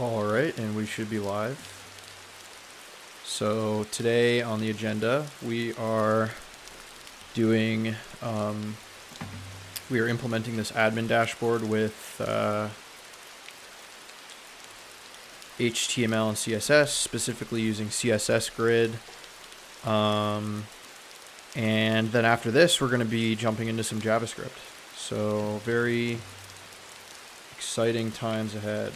All right, and we should be live. So today on the agenda, we are doing, we are implementing this admin dashboard with HTML and CSS, specifically using CSS Grid. And then after this, we're going to be jumping into some JavaScript. So very exciting times ahead.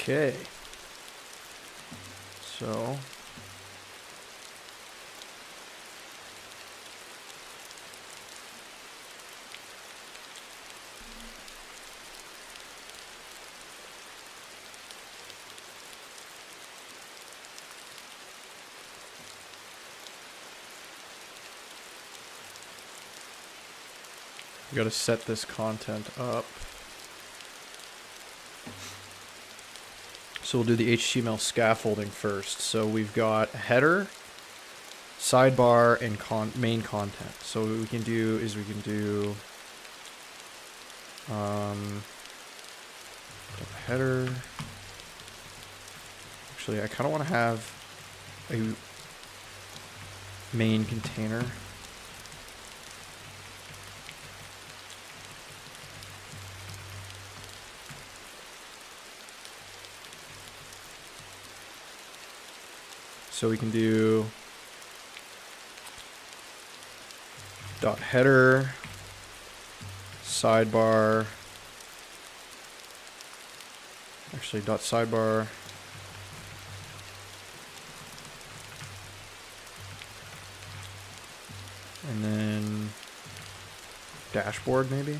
Okay, so we got to set this content up. So we'll do the HTML scaffolding first. So we've got a header, sidebar, and main content. So what we can do is we can do header. Actually, I kind of want to have a main container. So we can do dot header, sidebar, actually dot sidebar, and then dashboard maybe.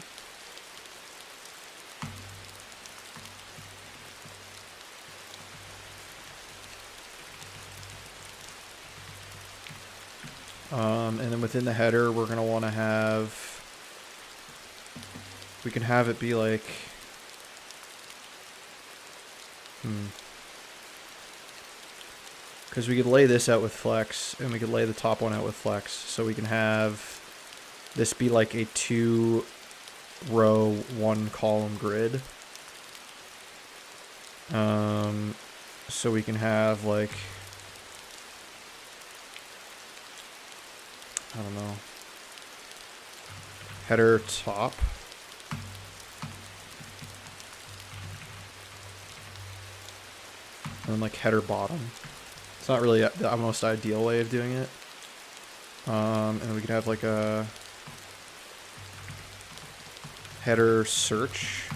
And then within the header, we're going to want to have, we can have it be like, because we could lay this out with flex, and we could lay the top one out with flex. So we can have this be like a 2-row, 1-column grid. So we can have like, I don't know, header top, and then like header bottom. It's not really the most ideal way of doing it. And we can have like a header search.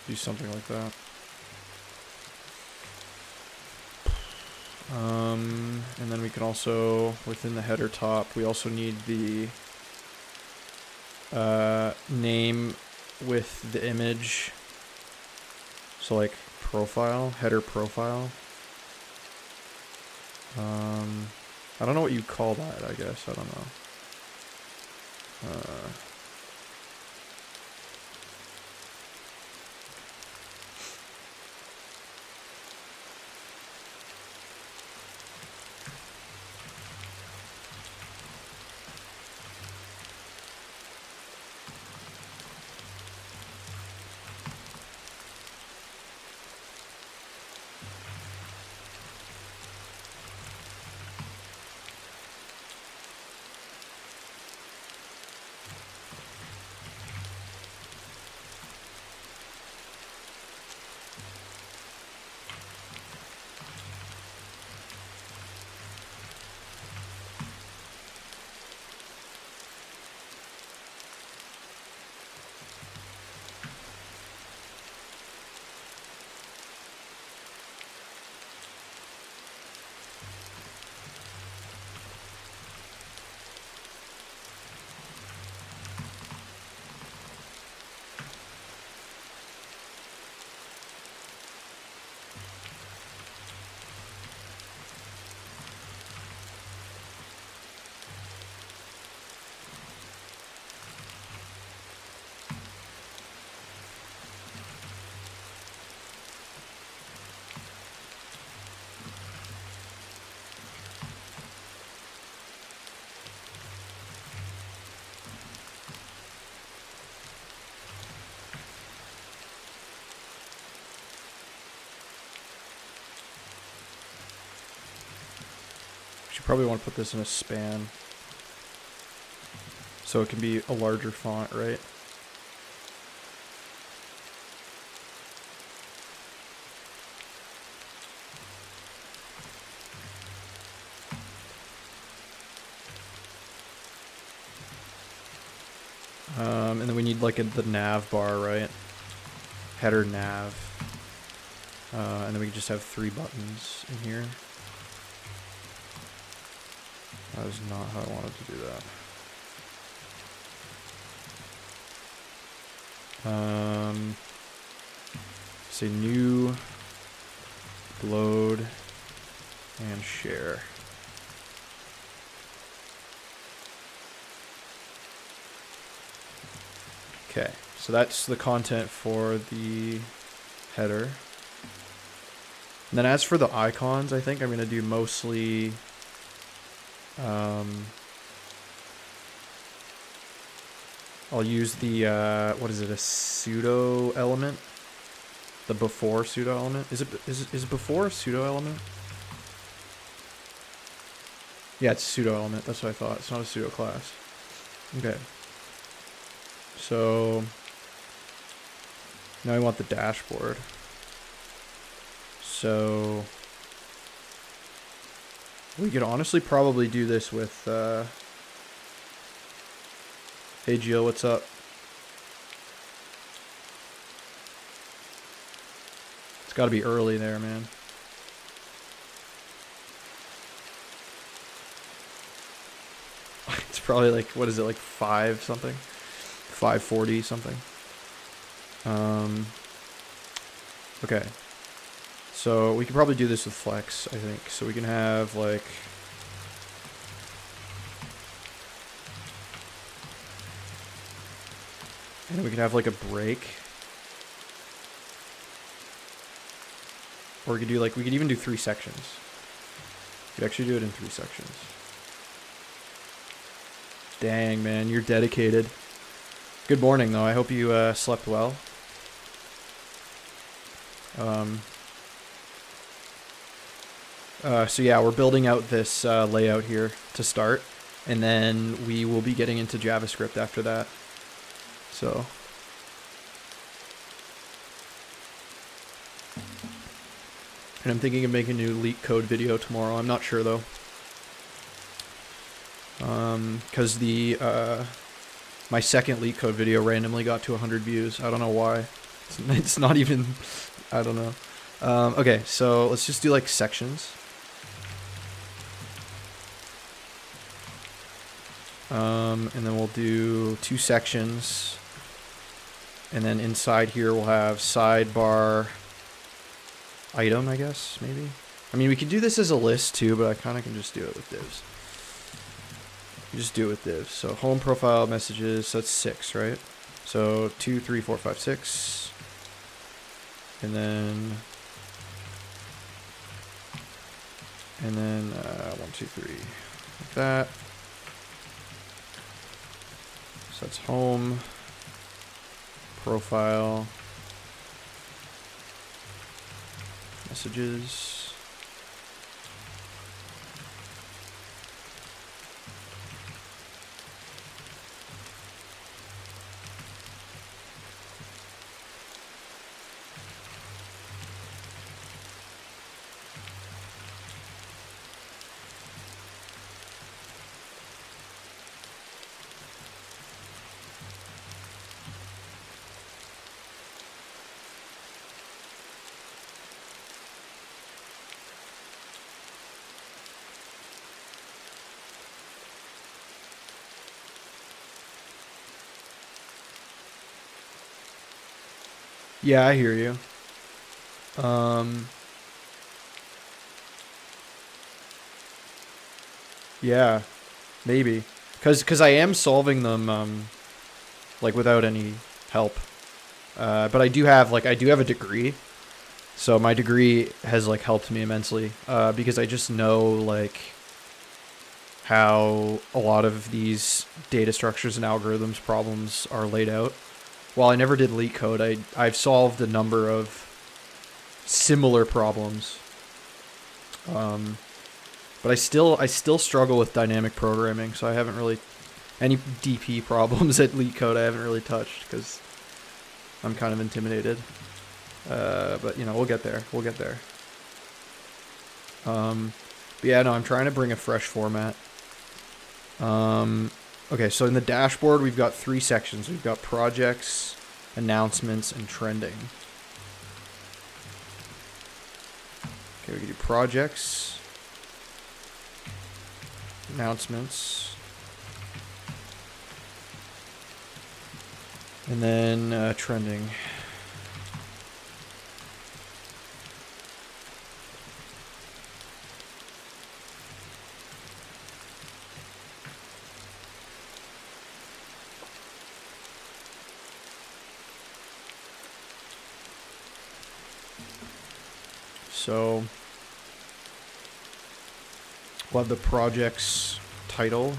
Do something like that. And then we can also, within the header top, we also need the name with the image. So like profile, header profile. I don't know what you call that, I guess. I don't know. Probably want to put this in a span so it can be a larger font, right? And then we need like the nav bar, right? Header nav. And then we can just have 3 buttons in here. That is not how I wanted to do that. Say new, load, and share. Okay, so that's the content for the header. And then as for the icons, I think I'm going to do mostly I'll use the what is it, a pseudo element, the before pseudo element. Is it before pseudo element? Yeah, it's pseudo element. That's what I thought. It's not a pseudo class. Okay, so now I want the dashboard. So we could honestly probably do this with, hey Jill, what's up? It's gotta be early there, man. It's probably like, what is it, like 5 something? 5:40 something. Okay. So we can probably do this with Flex, I think. So we can have like, and we can have like a break. Or we could do like, we could even do 3 sections. We could actually do it in 3 sections. Dang, man, you're dedicated. Good morning, though. I hope you slept well. So yeah, we're building out this layout here to start, and then we will be getting into JavaScript after that. So and I'm thinking of making a new leak code video tomorrow. I'm not sure though, because the my second leak code video randomly got to 100 views. I don't know why. It's not even, I don't know. Okay, so let's just do like sections. And then we'll do 2 sections. And then inside here we'll have sidebar item, I guess, maybe. I mean, we could do this as a list too, but I kind of can just do it with divs. Just do it with divs. So home profile messages, so that's 6, right? So 2, 3, 4, 5, 6. And then 1, 2, 3, like that. So that's home, profile, messages. Yeah, I hear you. Yeah, maybe. Cause I am solving them, like without any help. But I do have a degree. So my degree has like helped me immensely. Because I just know like how a lot of these data structures and algorithms problems are laid out. While I never did leak code, I've solved a number of similar problems. But I still struggle with dynamic programming, so I haven't really any DP problems at leak code I haven't really touched because I'm kind of intimidated. But you know, we'll get there. We'll get there. But yeah, no, I'm trying to bring a fresh format. Okay, so in the dashboard, we've got 3 sections. We've got projects, announcements, and trending. Okay, we can do projects, announcements, and then trending. So we'll have the project's title.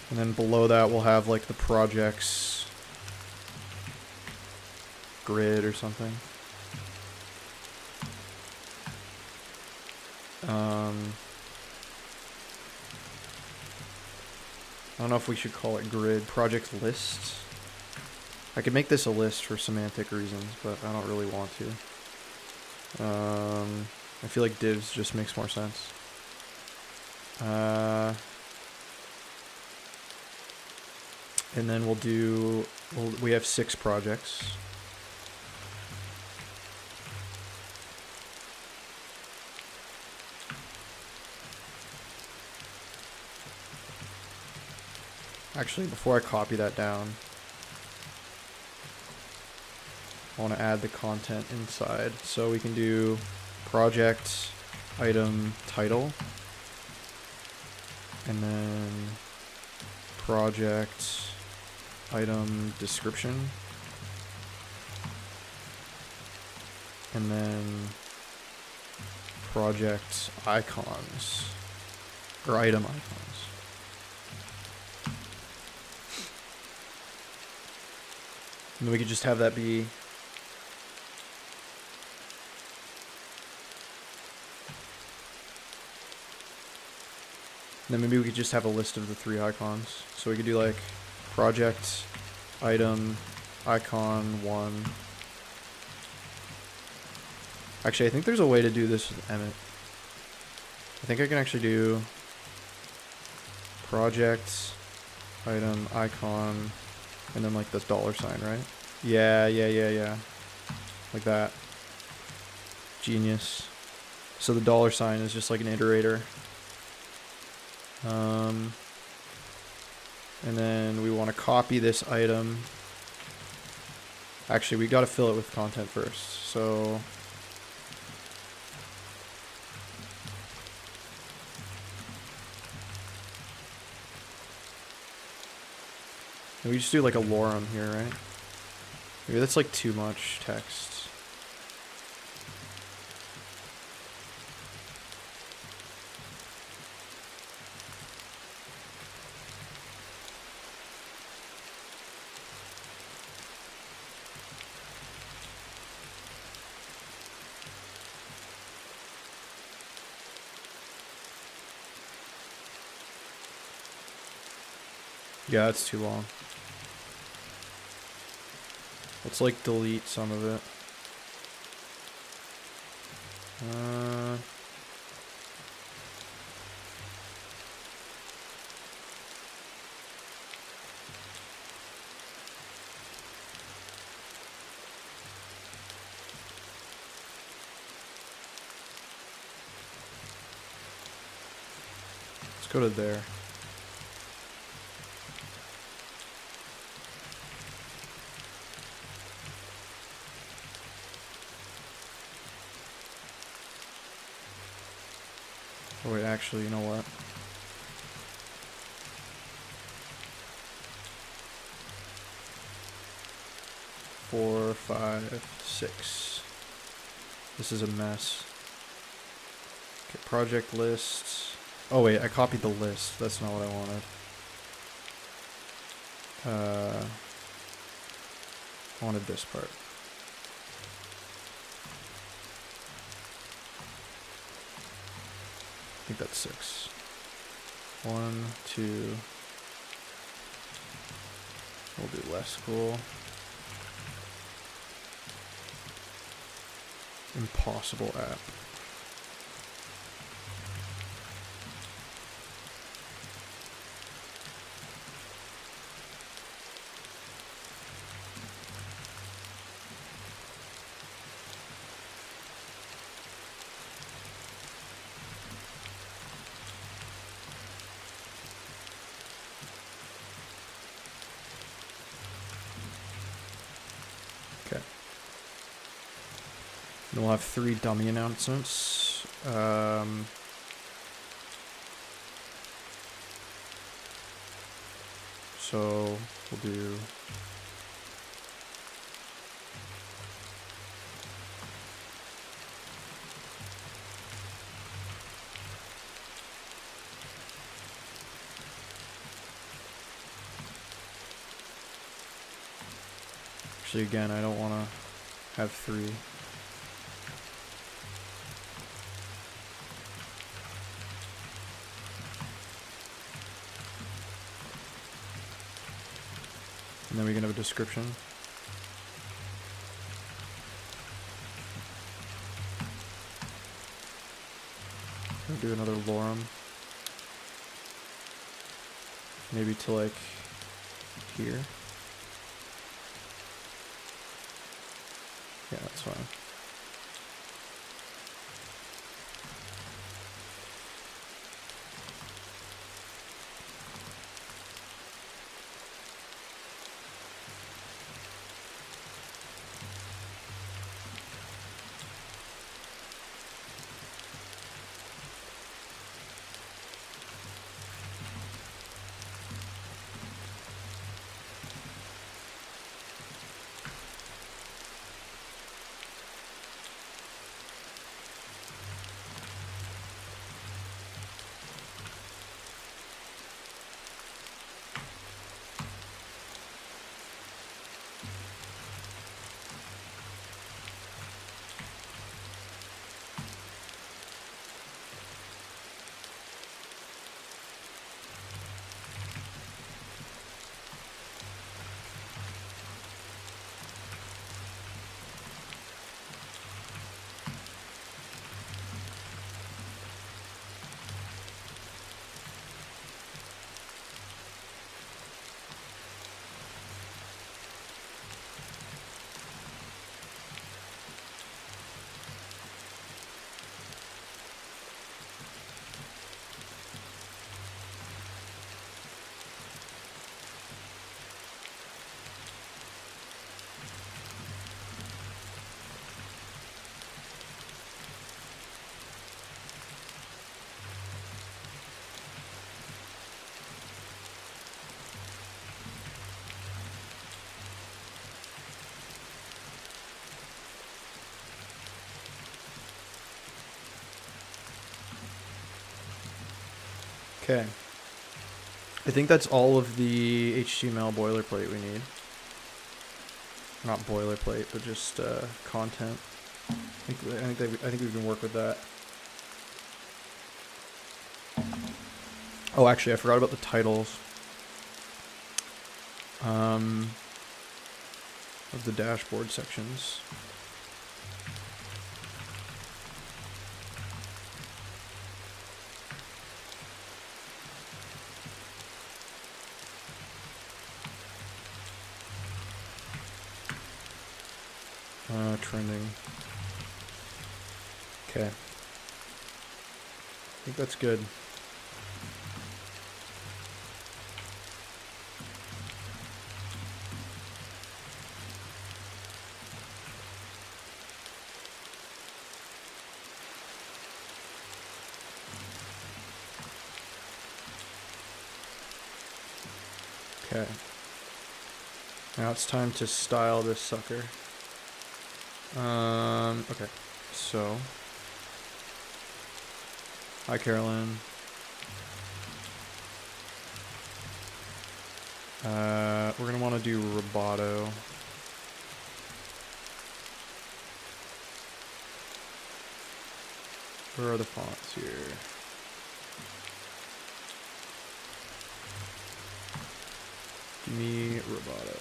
And then below that we'll have like the project's grid or something. I don't know if we should call it grid, project list. I could make this a list for semantic reasons, but I don't really want to. I feel like divs just makes more sense. And then we have 6 projects. Actually, before I copy that down, I want to add the content inside. So we can do project item title, and then project item description, and then project icons, or item icons. And then we could just have that be then maybe we could just have a list of the 3 icons. So we could do like project, item, icon 1. Actually, I think there's a way to do this with Emmet. I think I can actually do project, item, icon, and then like this $sign, right? Yeah. Like that. Genius. So the $sign is just like an iterator. And then we want to copy this item. Actually, we got to fill it with content first. So we just do like a lorem here, right? Maybe that's like too much text. Yeah, it's too long. Let's like delete some of it. Let's go to there. Oh wait, actually, you know what? Four, 5, 6. This is a mess. Okay, project list. Oh wait, I copied the list. That's not what I wanted. I wanted this part. I think that's 6. 1, 2. We'll do less cool. Impossible app. Okay. And we'll have 3 dummy announcements. So we'll do actually again, I don't want to have 3. And then we can have a description. We'll do another lorem. Maybe to like here. Yeah, that's fine. Okay. I think that's all of the HTML boilerplate we need. Not boilerplate, but just content. I think we can work with that. Oh, actually, I forgot about the titles of the dashboard sections. Trending. Okay. I think that's good. Okay. Now it's time to style this sucker. Okay. So. Hi, Carolyn. We're gonna want to do Roboto. Where are the fonts here? Give me Roboto.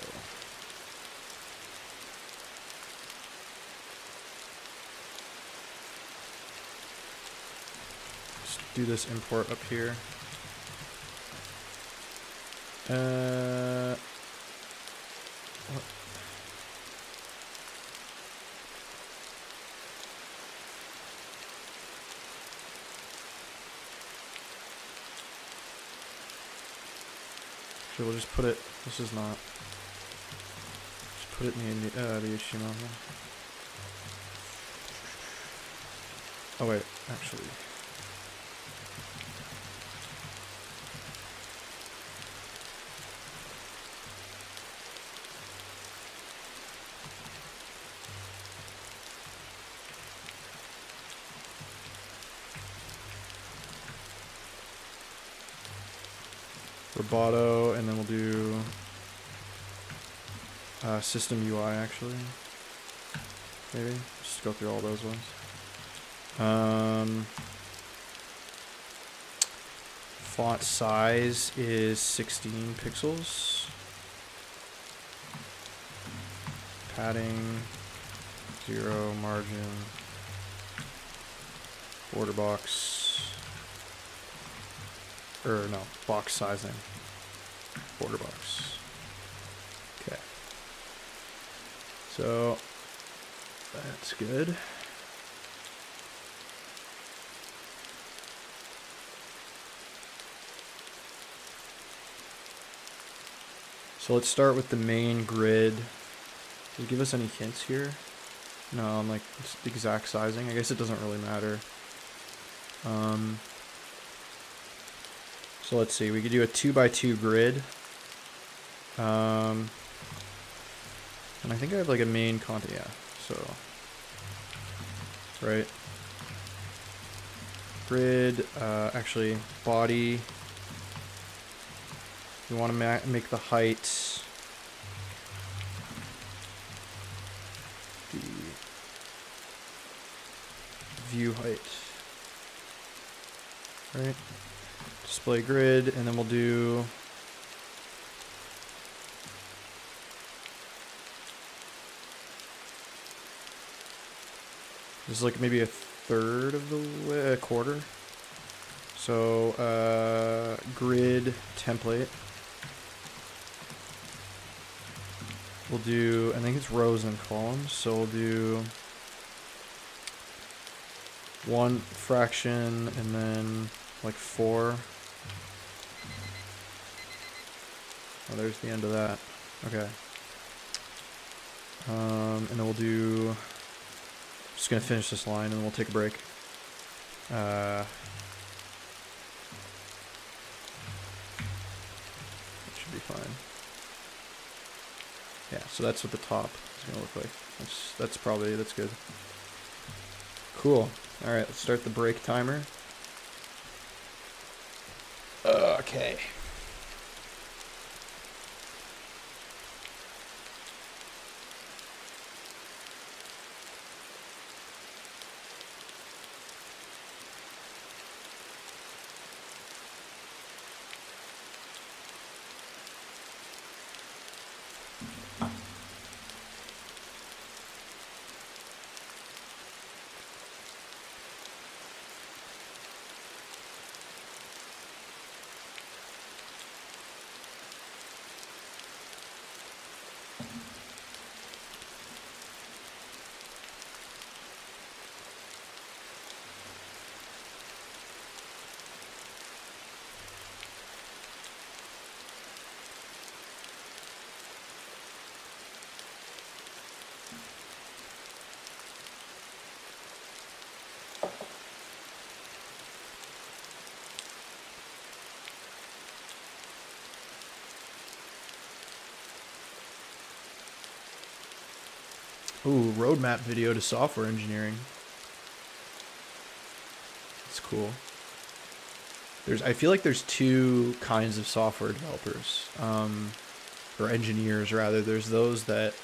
Just do this import up here. What? Actually, we'll just put it. This is not. Just put it in the HTML here. Oh wait, actually. Roboto, and then we'll do system UI actually. Maybe just go through all those ones. Font size is 16 pixels. Padding 0, margin, border box. Or no, box sizing. Border box. Okay. So that's good. So let's start with the main grid. Does it give us any hints here? No, I'm like it's the exact sizing. I guess it doesn't really matter. So let's see, we could do a 2x2 grid. And I think I have like a main content, yeah, so, right. Grid, actually, body. We want to make the height the view height, right? Display grid, and then we'll do this is like maybe a third of the way, a quarter. So grid template. We'll do, I think it's rows and columns, so we'll do 1 fraction and then like 4. Oh, there's the end of that. Okay. And then we'll do, just gonna finish this line and then we'll take a break. That should be fine. Yeah, so that's what the top is gonna look like. That's good. Cool. Alright, let's start the break timer. Okay. Ooh, roadmap video to software engineering. That's cool. I feel like there's two kinds of software developers, or engineers rather. There's those that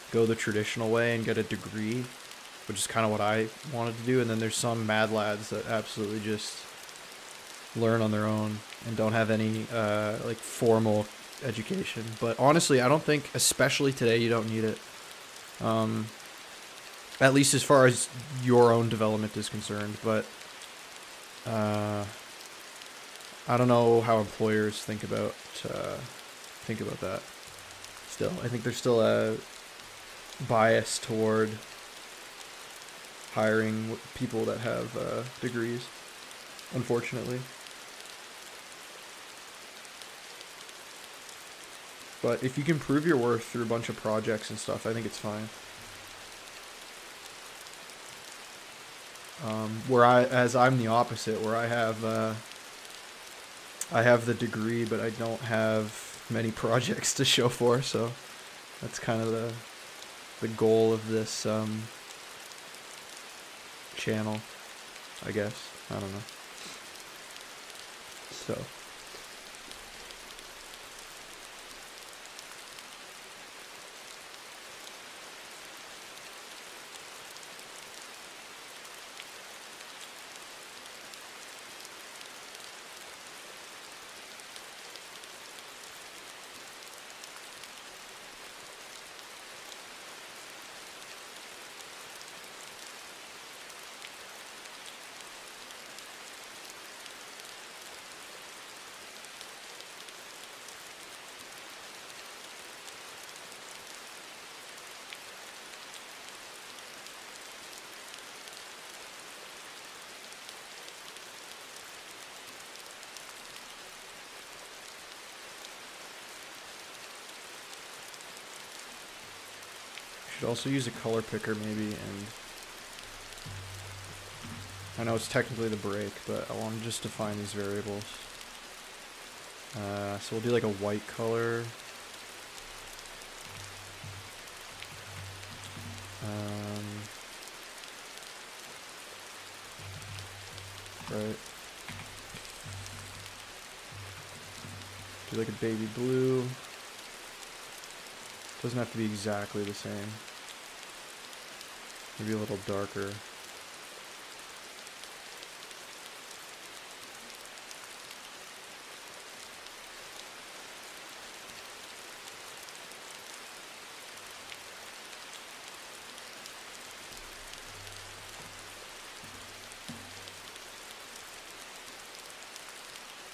go the traditional way and get a degree, which is kind of what I wanted to do. And then there's some mad lads that absolutely just learn on their own and don't have any like formal education. But honestly, I don't think, especially today, you don't need it. At least as far as your own development is concerned. But I don't know how employers think about that. Still, I think there's still a bias toward hiring people that have degrees, unfortunately. But if you can prove your worth through a bunch of projects and stuff, I think it's fine. As I'm the opposite, where I have the degree, but I don't have many projects to show for, so that's kind of the goal of this channel, I guess. I don't know. So. Should also use a color picker maybe, and I know it's technically the break, but I want to just define these variables. So we'll do like a white color. Right. Do like a baby blue. Doesn't have to be exactly the same. Maybe a little darker.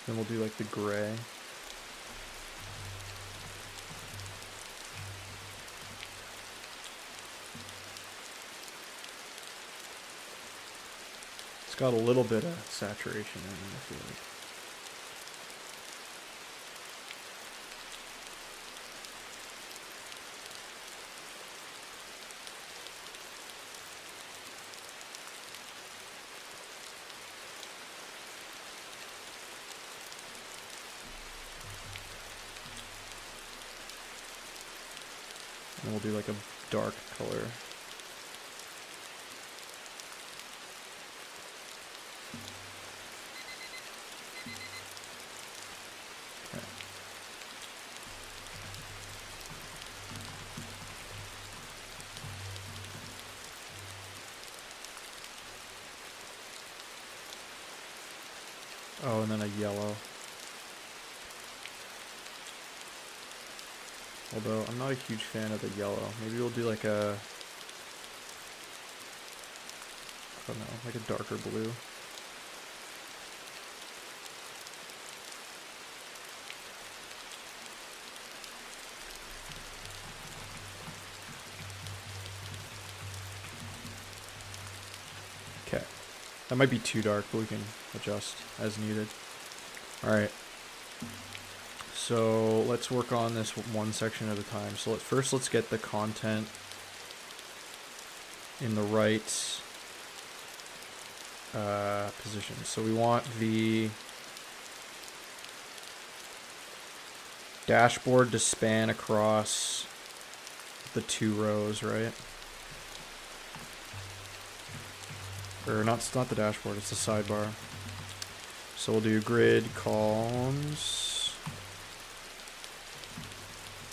Then we'll do like the gray. It's got a little bit of saturation in it, I feel like. And we'll do like a dark color. Oh, and then a yellow. Although, I'm not a huge fan of the yellow. Maybe we'll do like a... I don't know, like a darker blue. Okay. That might be too dark, but we can adjust as needed. Alright. So let's work on this one section at a time. So let's get the content in the right position. So we want the dashboard to span across the 2 rows, right? Or not, it's not the dashboard, it's the sidebar. So we'll do grid columns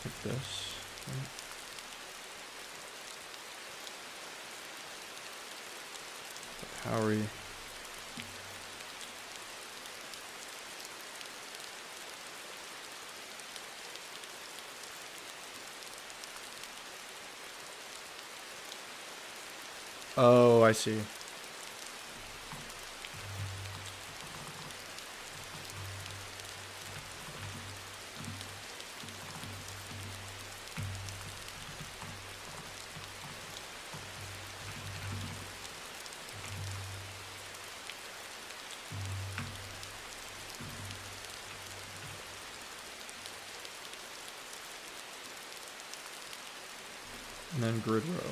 like this. Right? How are we? Oh, I see. And then grid row.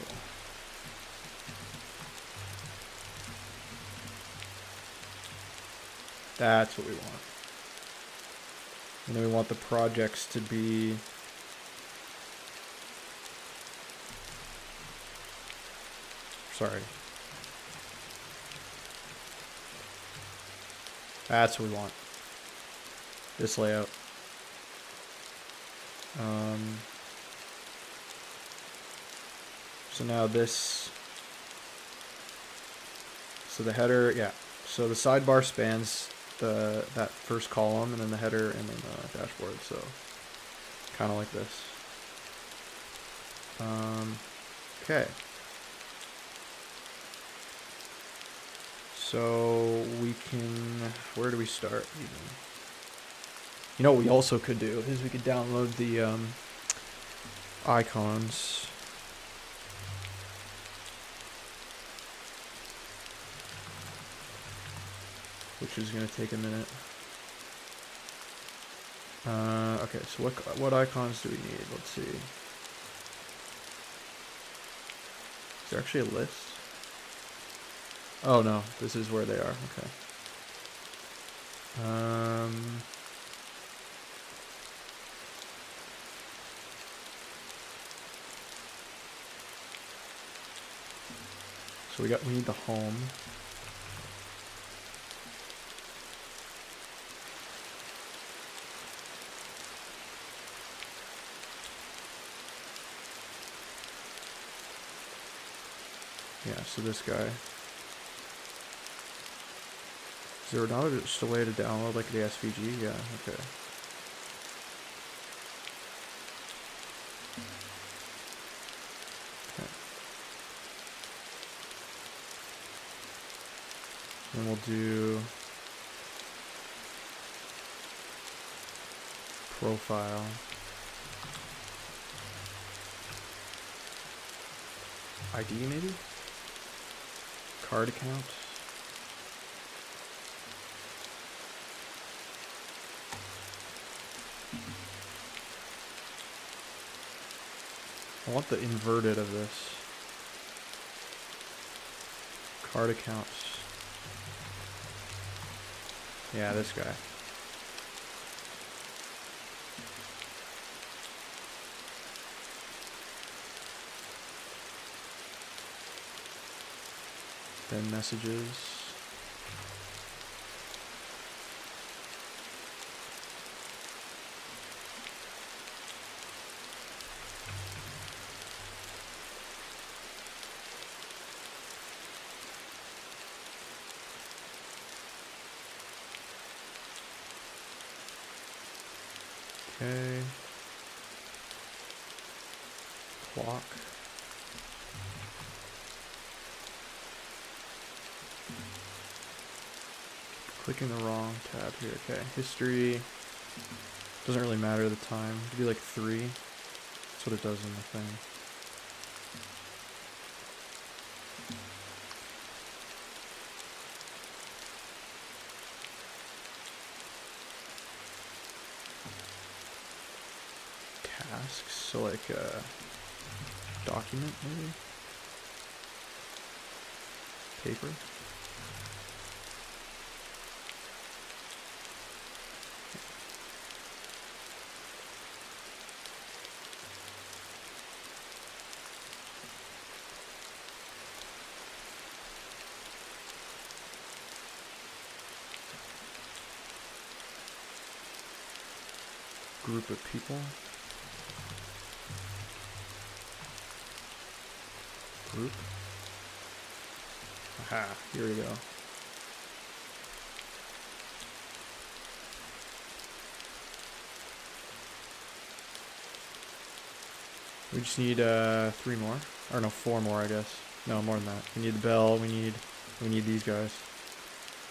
That's what we want. And then we want the projects to be sorry. That's what we want. This layout. So now this, so the header, yeah. So the sidebar spans that first column, and then the header, and then the dashboard. So kind of like this. Okay. So we can, where do we start even? You know what we also could do is we could download the icons. Which is going to take a minute. Okay, so what icons do we need? Let's see. Is there actually a list? Oh no, this is where they are. Okay. So we need the home. Yeah, so this guy. Is there not just a way to download like the SVG? Yeah, okay. Okay. Then we'll do profile. ID maybe? Card account. I want the inverted of this. Card accounts. Yeah, this guy. Then messages. Okay. Clock. Clicking the wrong tab here. Okay. History. Doesn't really matter the time. It'd be like 3. That's what it does in the thing. Tasks. So like a document maybe? Paper. Group of people. Group. Aha, here we go. We just need 3 more. Or no, 4 more, I guess. No, more than that. We need the bell, we need these guys.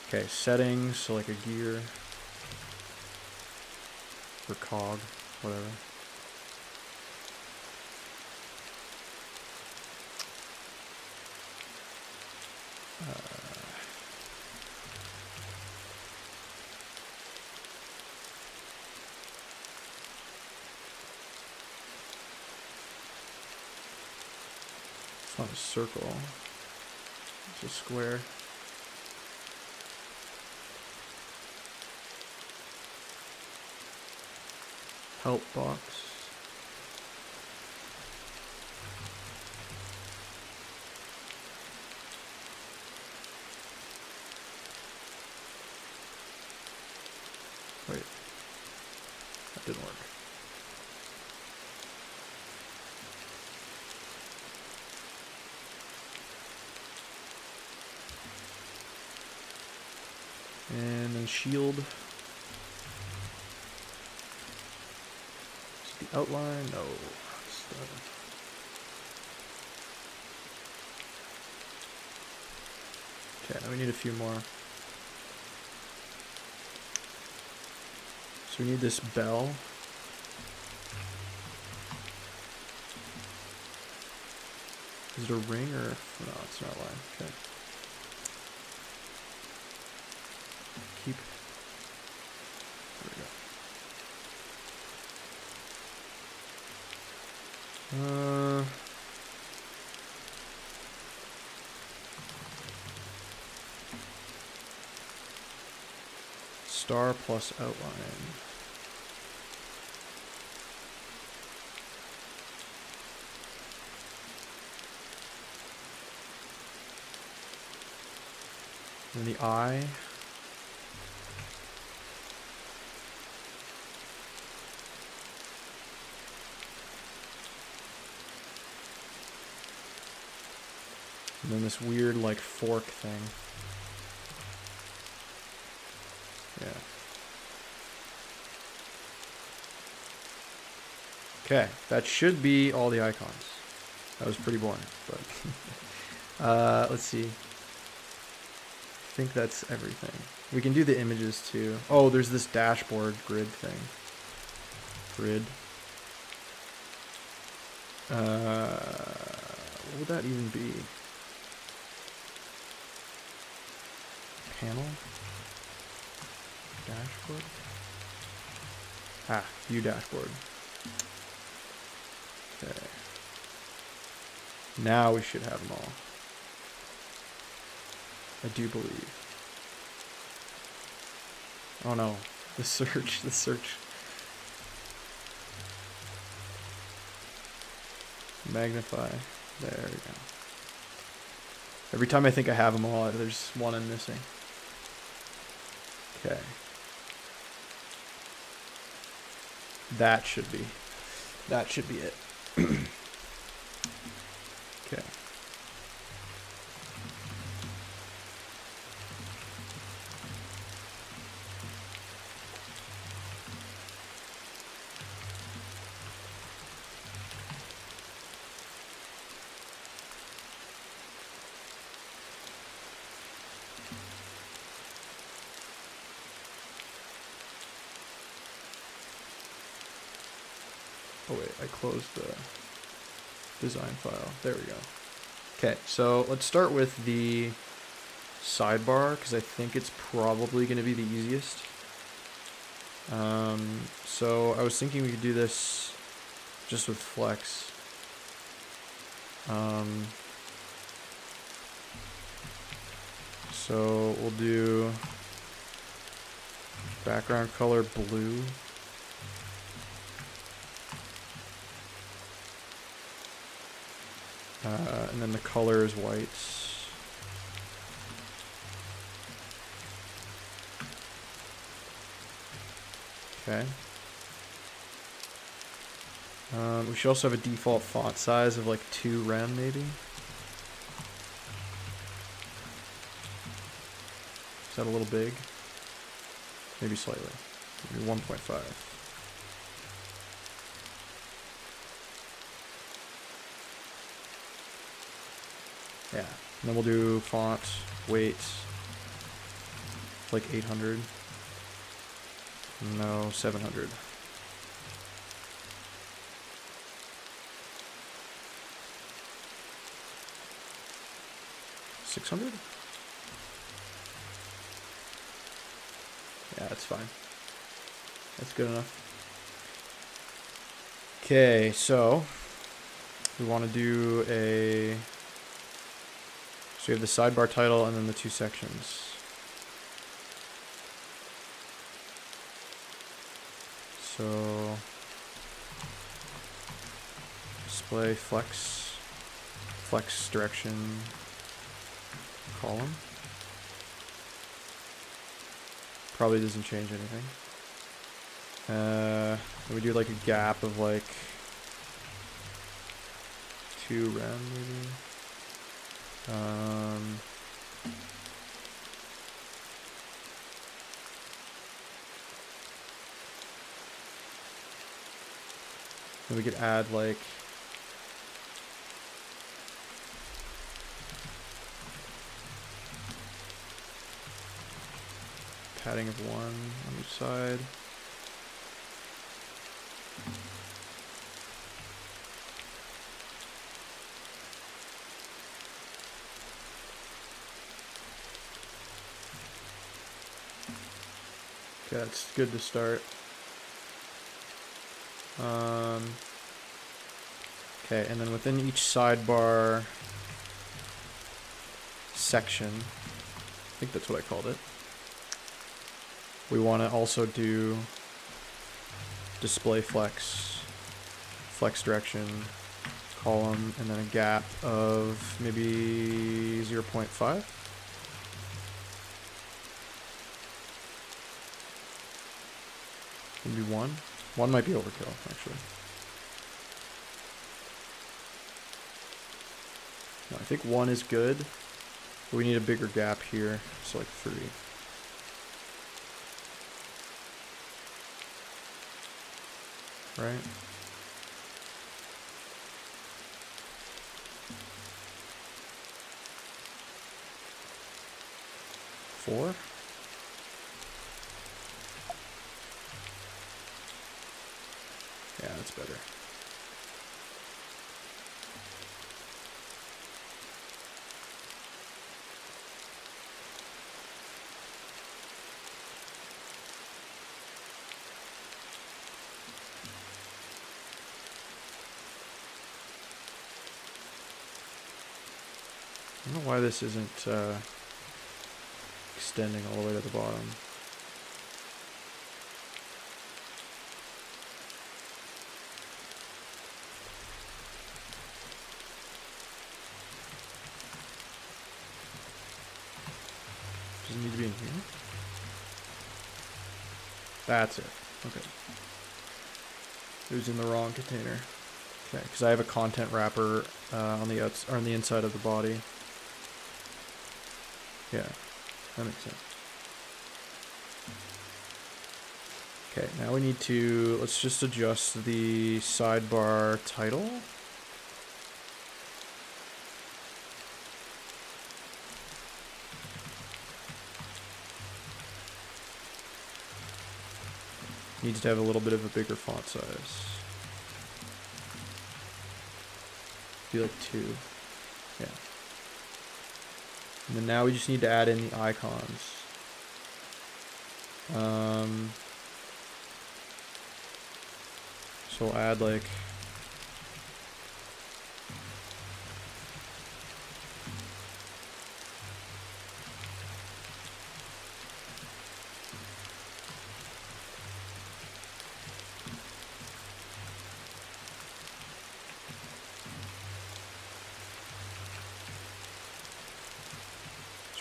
Okay, settings, so like a gear. Or cog, whatever. It's not a circle. It's a square. Help box. Wait. That didn't work. And then shield. The outline, no. Okay, now we need a few more. So we need this bell. Is it a ring or no? It's not a line. Okay. Keep. There we go. Star plus outline. And the eye. And then this weird, like, fork thing. Yeah. Okay, that should be all the icons. That was pretty boring, but... let's see. I think that's everything. We can do the images, too. Oh, there's this dashboard grid thing. Grid. What would that even be? Panel? Dashboard? Ah, view dashboard. Okay. Now we should have them all. I do believe. Oh no, the search. Magnify. There we go. Every time I think I have them all, there's one I'm missing. Okay. That should be it. Okay. Oh wait, I closed the design file. There we go. Okay, so let's start with the sidebar, because I think it's probably going to be the easiest. So I was thinking we could do this just with flex. So we'll do background color blue. And then the color is white. Okay. We should also have a default font size of like 2 rem maybe. Is that a little big? Maybe slightly. Maybe 1.5. Yeah. And then we'll do font weight like 800. No, 700. $600? Yeah, that's fine. That's good enough. Okay, so we want to do a... So we have the sidebar title and then the 2 sections. So display flex direction column. Probably doesn't change anything. We do like a gap of like 2 rem maybe. And we could add like padding of 1 on each side. Okay, that's good to start. Okay, and then within each sidebar section, I think that's what I called it, we want to also do display flex direction column, and then a gap of maybe 0.5. Maybe 1. 1 might be overkill, actually. No, I think 1 is good, but we need a bigger gap here, so like 3. Right? Four? Yeah, that's better. I don't know why this isn't extending all the way to the bottom. Does it need to be in here? That's it. Okay. It was in the wrong container. Okay, because I have a content wrapper on the on the inside of the body. Yeah, that makes sense. Okay, now we need to, let's just adjust the sidebar title. Needs to have a little bit of a bigger font size. Do like 2. Yeah. And then now we just need to add in the icons. So we'll add like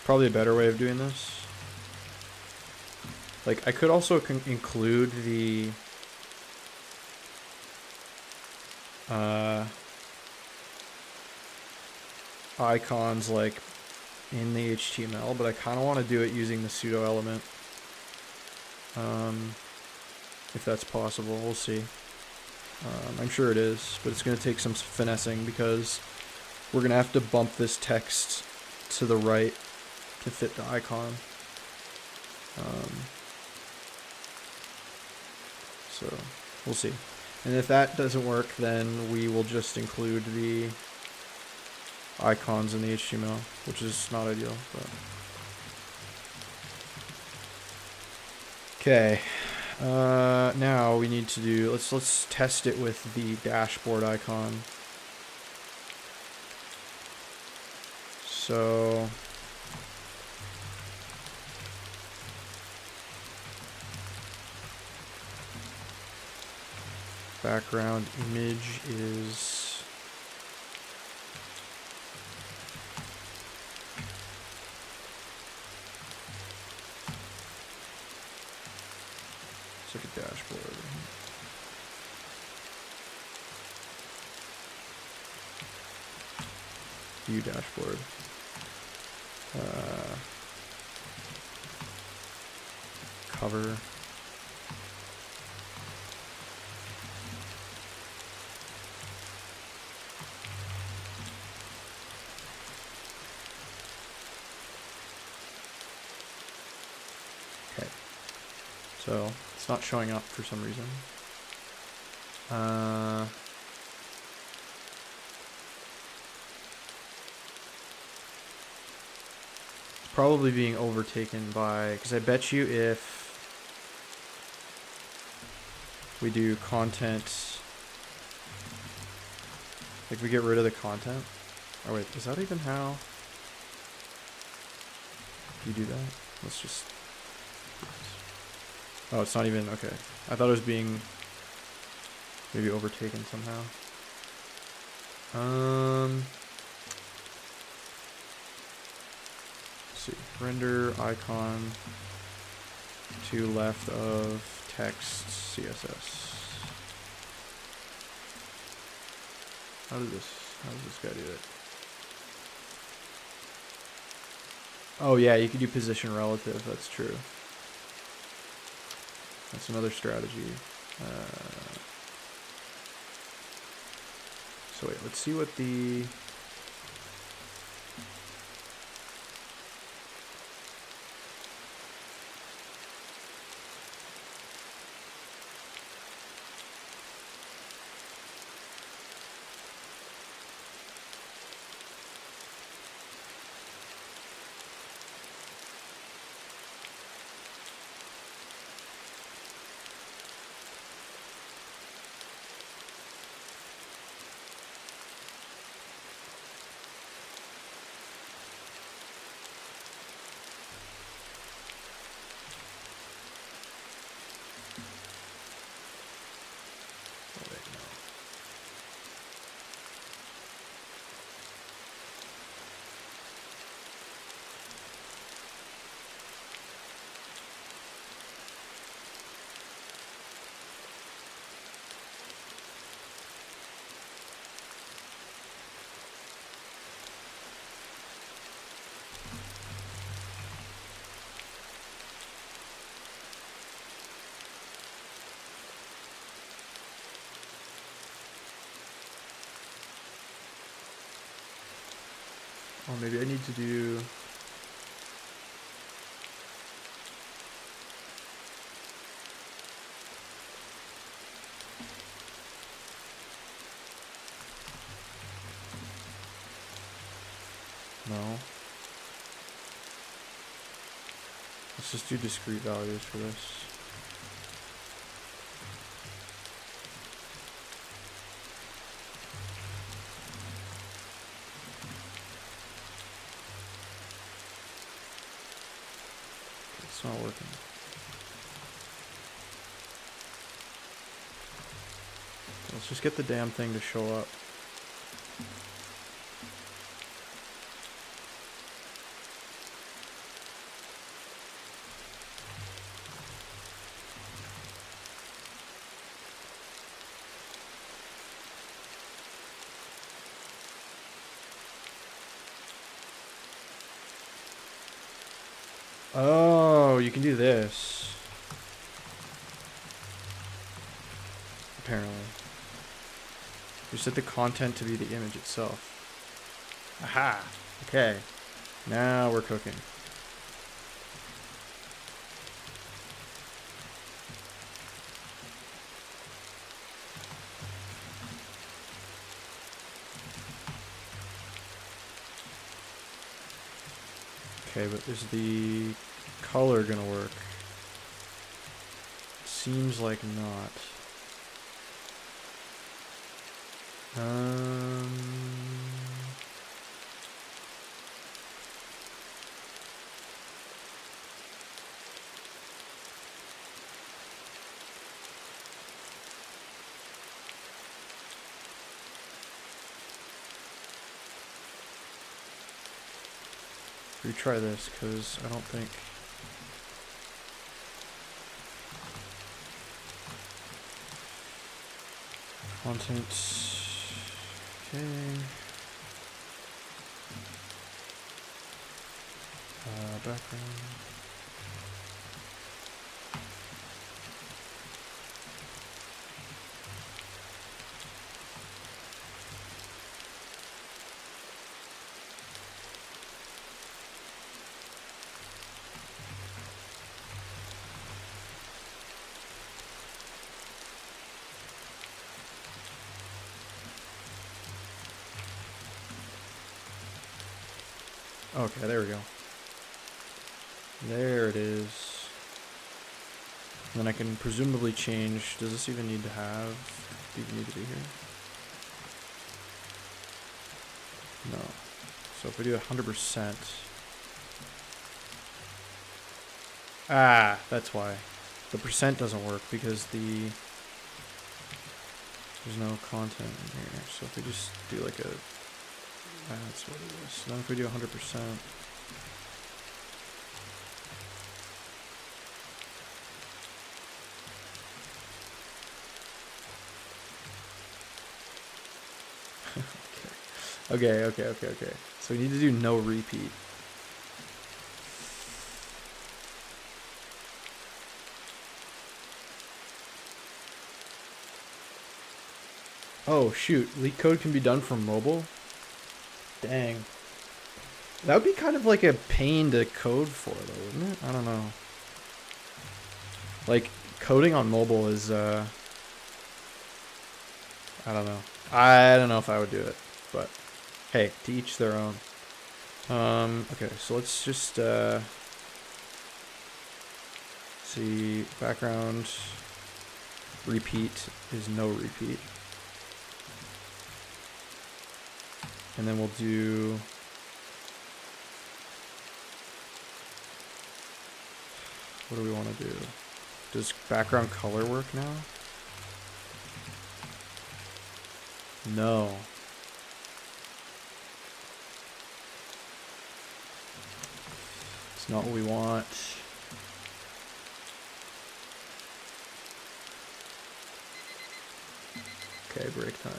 probably a better way of doing this. Like, I could also include the icons like in the HTML, but I kind of want to do it using the pseudo element. If that's possible, we'll see. I'm sure it is, but it's going to take some finessing because we're going to have to bump this text to the right to fit the icon. So we'll see. And if that doesn't work, then we will just include the icons in the HTML, which is not ideal. But okay. Now we need to do, let's test it with the dashboard icon. So background image is it's like a dashboard. View dashboard. Cover. Okay. So it's not showing up for some reason. Probably being overtaken by, because I bet you if we do content, like we get rid of the content. Oh wait, is that even how you do that? Let's just, oh, it's not even, okay. I thought it was being maybe overtaken somehow. See, render icon to left of text CSS. How does this guy do it? Oh yeah, you could do position relative, that's true. That's another strategy. So wait, let's see what the oh, maybe I need to do No. Let's just do discrete values for this. It's not working. Let's just get the damn thing to show up. Oh, you can do this. Apparently. You set the content to be the image itself. Aha! Okay. Now we're cooking. Okay, but is the color gonna work? Seems like not. Retry this, because I don't think... Content... Okay... background... Okay, there we go. There it is. And then I can presumably change. Does this even need to have? Even need to be here? No. So if we do 100%. Ah, that's why. The percent doesn't work because there's no content in here. So if we just do like a... That's what it is. So then if we do 100%. Okay. So we need to do no repeat. Oh shoot, leak code can be done from mobile? Dang. That would be kind of like a pain to code for though, wouldn't it? I don't know. Like, coding on mobile is, I don't know. I don't know if I would do it, but hey, to each their own. Okay, so let's just, see, background, repeat is no repeat. And then we'll do... What do we want to do? Does background color work now? No. It's not what we want. Okay, break time.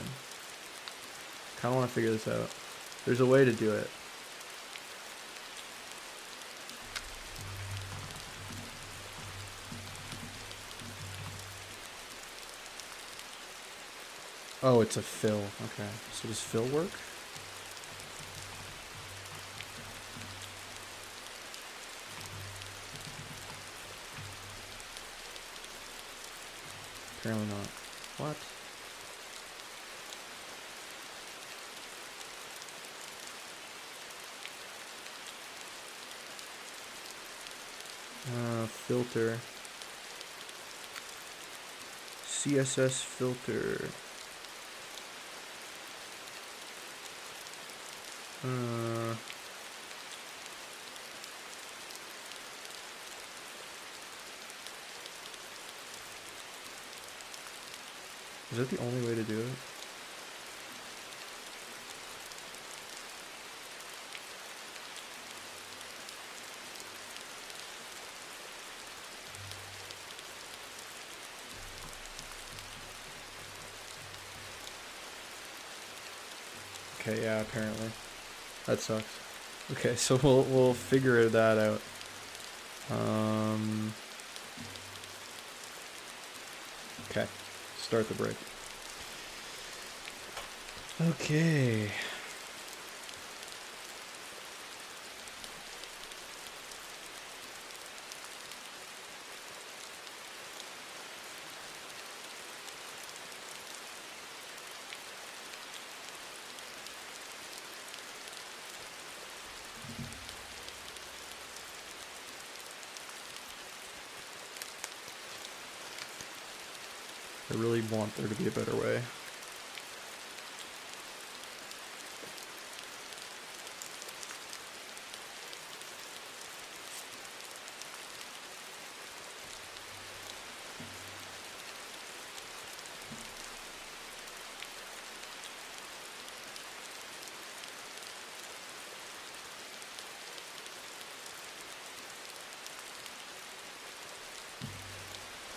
Kind of want to figure this out. There's a way to do it. Oh, it's a fill. Okay. So does fill work? Apparently not. What? Filter. CSS filter. Is that the only way to do it? Okay, yeah, apparently. That sucks. Okay, so we'll figure that out. Okay, start the break. Okay. I really want there to be a better way.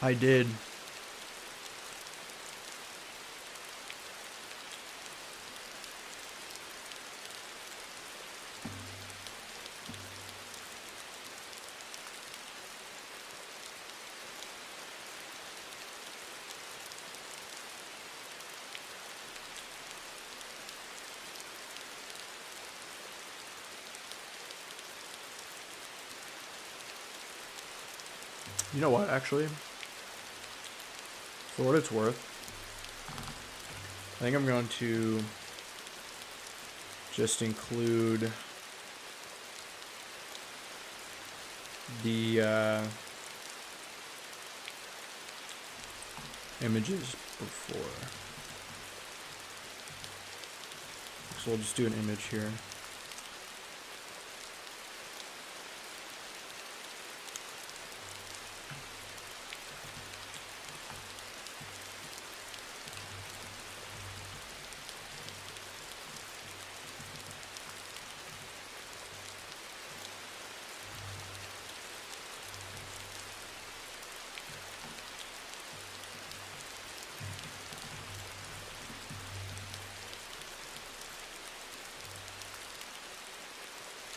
I did. You know what, actually? For what it's worth, I think I'm going to just include the images before. So we'll just do an image here.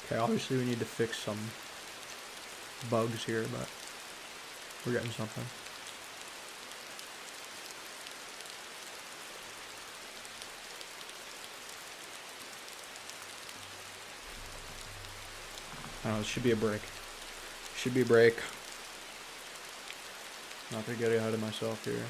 Okay, obviously we need to fix some bugs here, but we're getting something. Oh, it should be a break. Should be a break. Not to get ahead of myself here.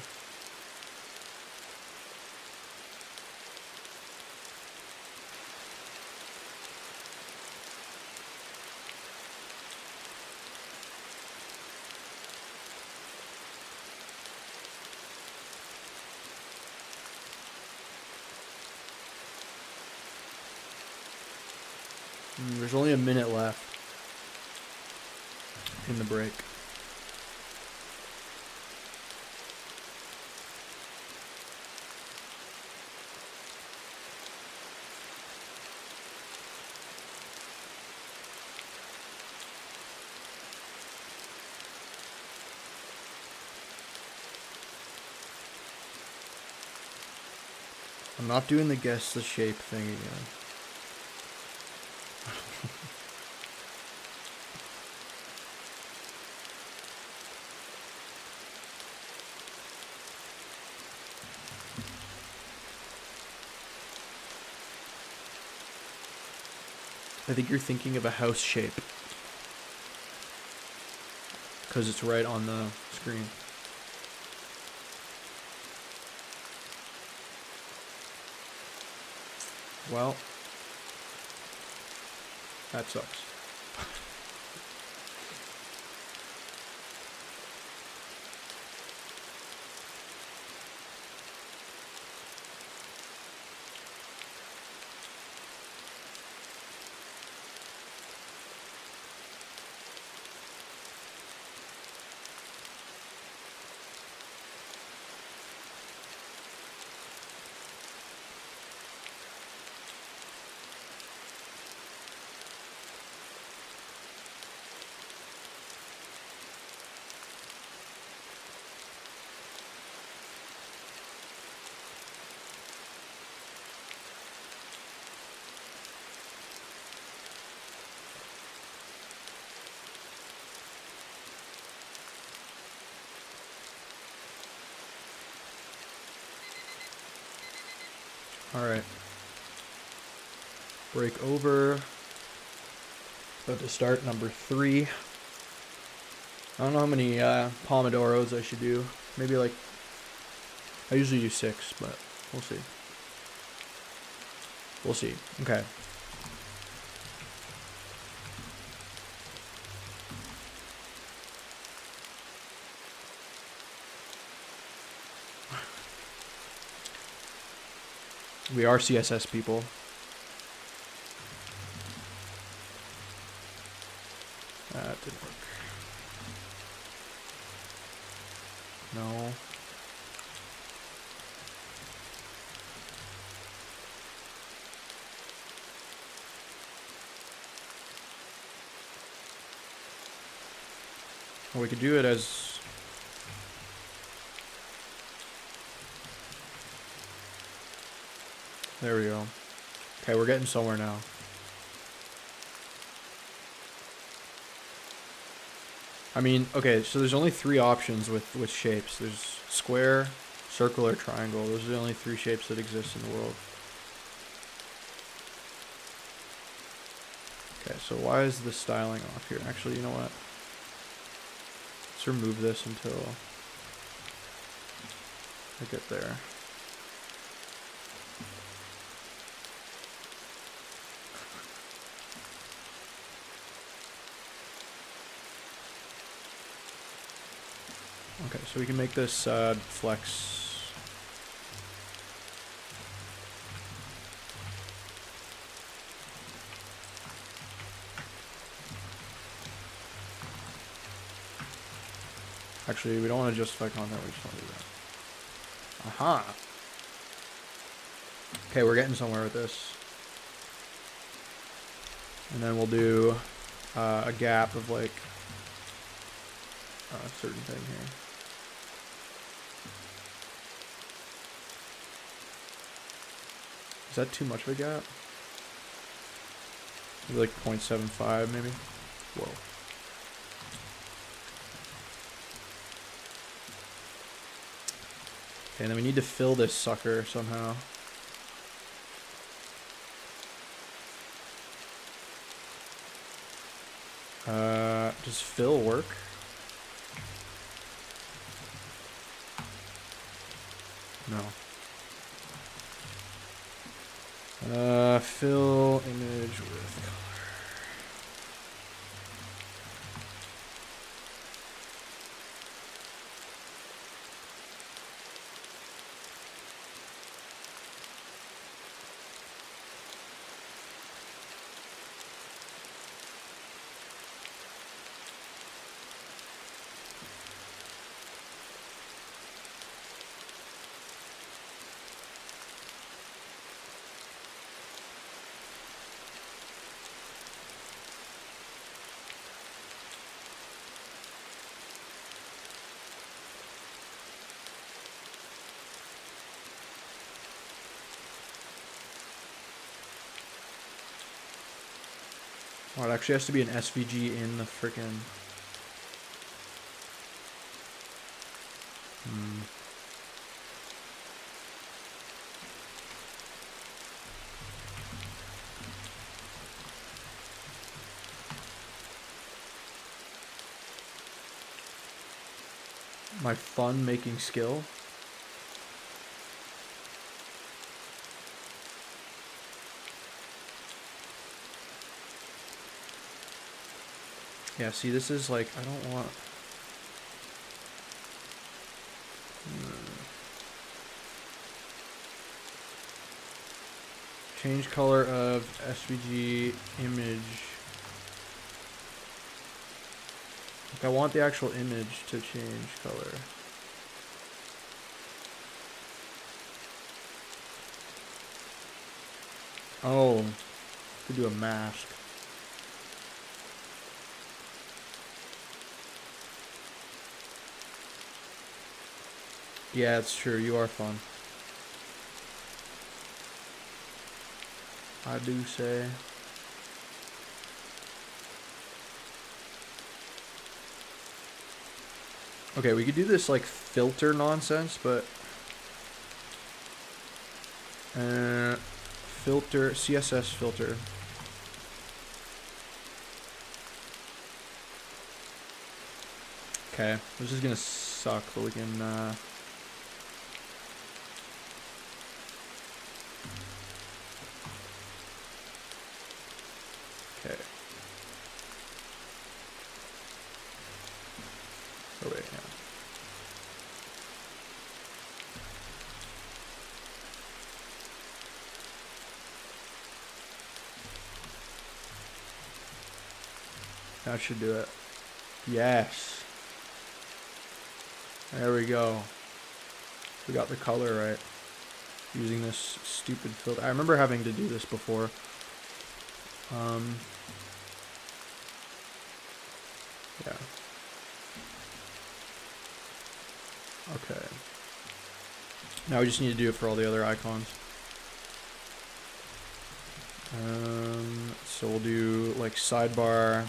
There's only a minute left in the break. I'm not doing the guess the shape thing again. I think you're thinking of a house shape because it's right on the screen. Well, that sucks. All right. Break over. About to start number 3. I don't know how many Pomodoros I should do. Maybe like, I usually do 6, but we'll see. We'll see. Okay. We are CSS people. That didn't work. No. Well, we could do it as... There we go. Okay, we're getting somewhere now. I mean, okay, so there's only 3 options with shapes. There's square, circle, or triangle. Those are the only 3 shapes that exist in the world. Okay, so why is the styling off here? Actually, you know what? Let's remove this until I get there. Okay, so we can make this flex. Actually, we don't want to justify content, we just want to do that. Aha! Okay, we're getting somewhere with this. And then we'll do a gap of like a certain thing here. Is that too much of a gap? Maybe like 0.75 maybe? Whoa. Okay, and then we need to fill this sucker somehow. Does fill work? No. Fill image with color. Oh, it actually has to be an SVG in the frickin'... My fun making skill. Yeah, see, this is like, I don't want... Change color of SVG image. Like, I want the actual image to change color. Oh, could do a mask. Yeah, it's true. You are fun. I do say. Okay, we could do this like filter nonsense, but Filter, CSS filter. Okay, this is gonna suck, but we can, okay. Oh wait, yeah. That should do it. Yes. There we go. We got the color right. Using this stupid filter. I remember having to do this before. Yeah. Okay. Now we just need to do it for all the other icons. So we'll do like sidebar,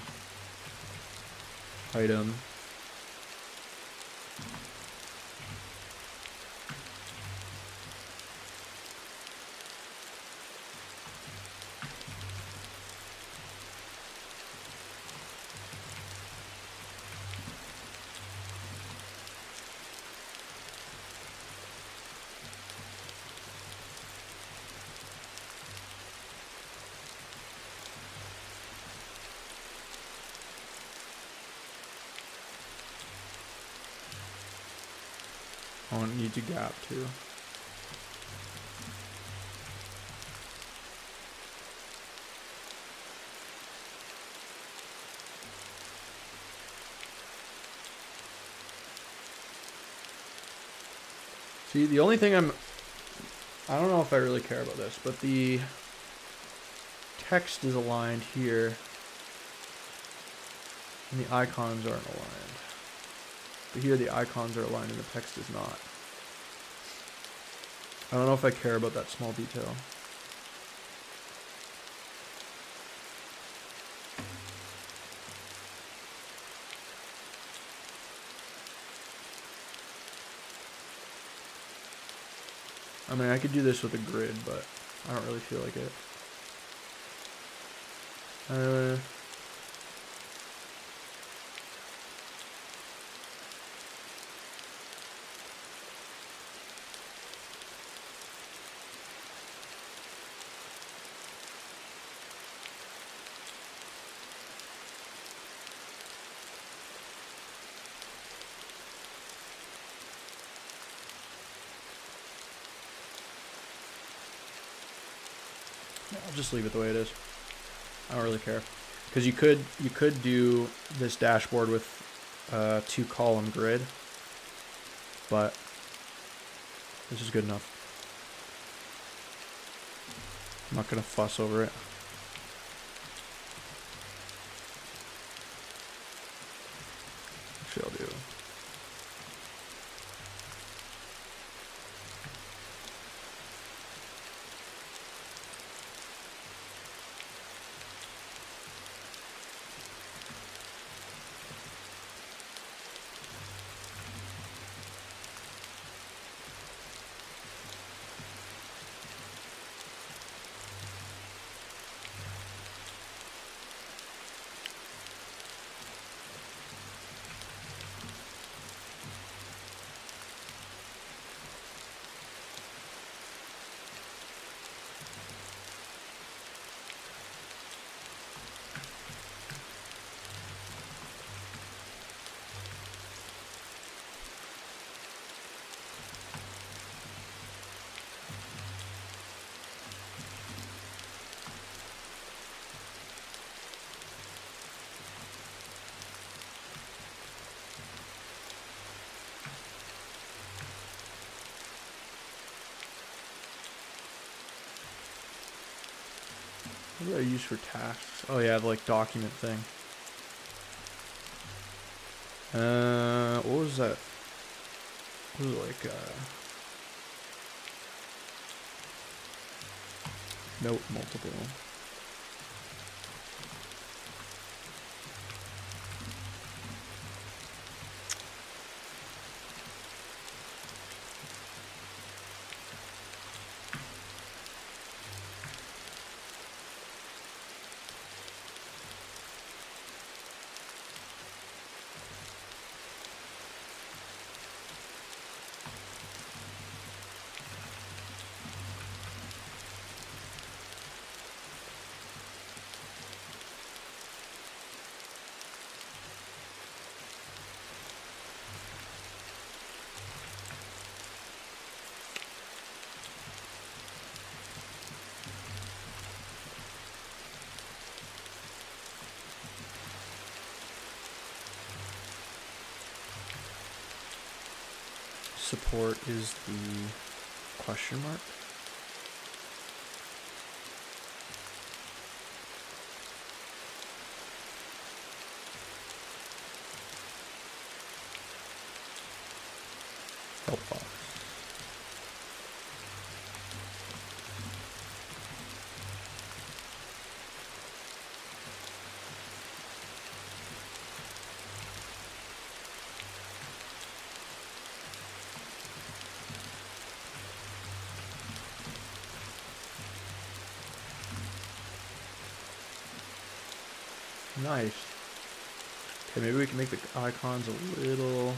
item. Oh, it needs a gap too. See, the only thing I don't know if I really care about this, but the text is aligned here, and the icons aren't aligned. But here the icons are aligned and the text is not. I don't know if I care about that small detail. I mean, I could do this with a grid, but I don't really feel like it. I'll just leave it the way it is. I don't really care, because you could do this dashboard with a 2-column grid, but this is good enough. I'm not gonna fuss over it. Actually, I'll do. What do I use for tasks? Oh yeah, the like document thing. What was that? What was it like? Note multiple. support is the question mark. Help box. Nice. Okay, maybe we can make the icons a little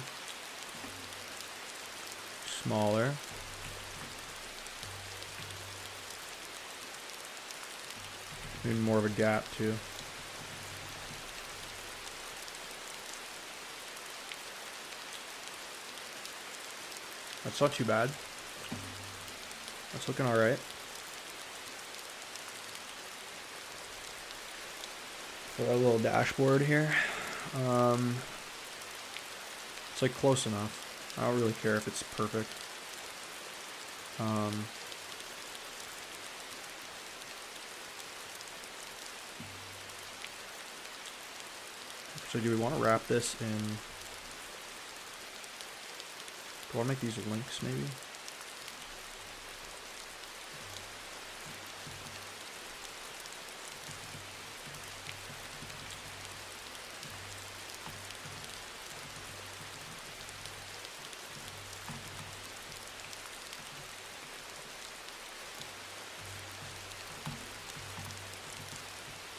smaller. Maybe more of a gap too. That's not too bad. That's looking alright. For a little dashboard here. It's like close enough. I don't really care if it's perfect. So do we want to wrap this in? Do I want to make these links maybe?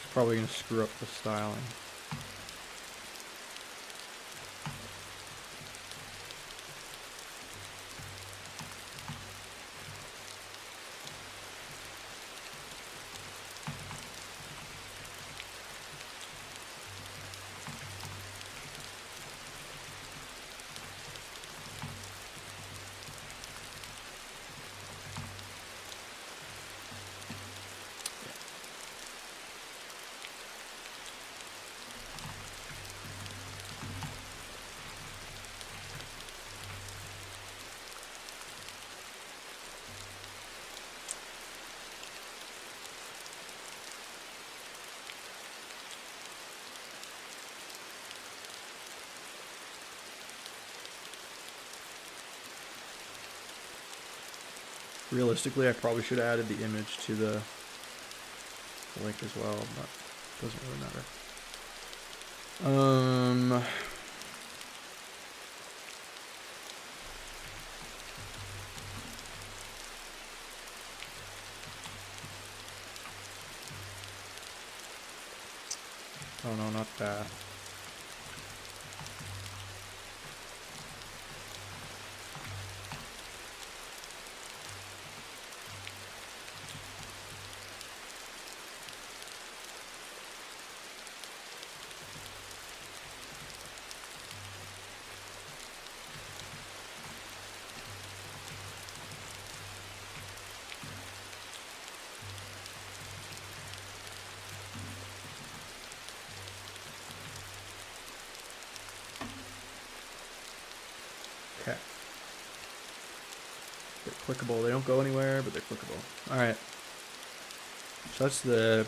It's probably going to screw up the styling. Realistically, I probably should have added the image to the link as well, but it doesn't really matter. Oh no, not that. Okay. They're clickable. They don't go anywhere, but they're clickable. Alright. So that's the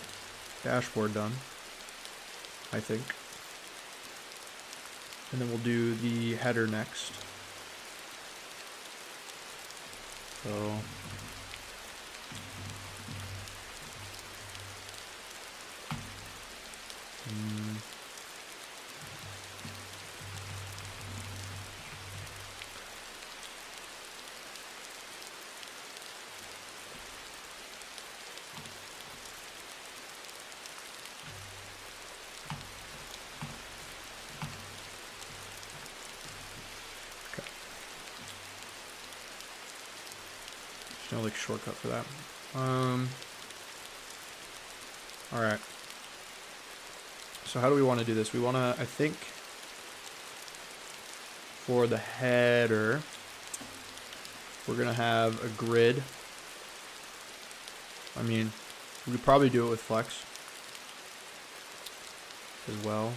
dashboard done, I think. And then we'll do the header next. So no like shortcut for that. All right. So how do we want to do this? We want to, I think, for the header, we're gonna have a grid. I mean, we could probably do it with Flex as well.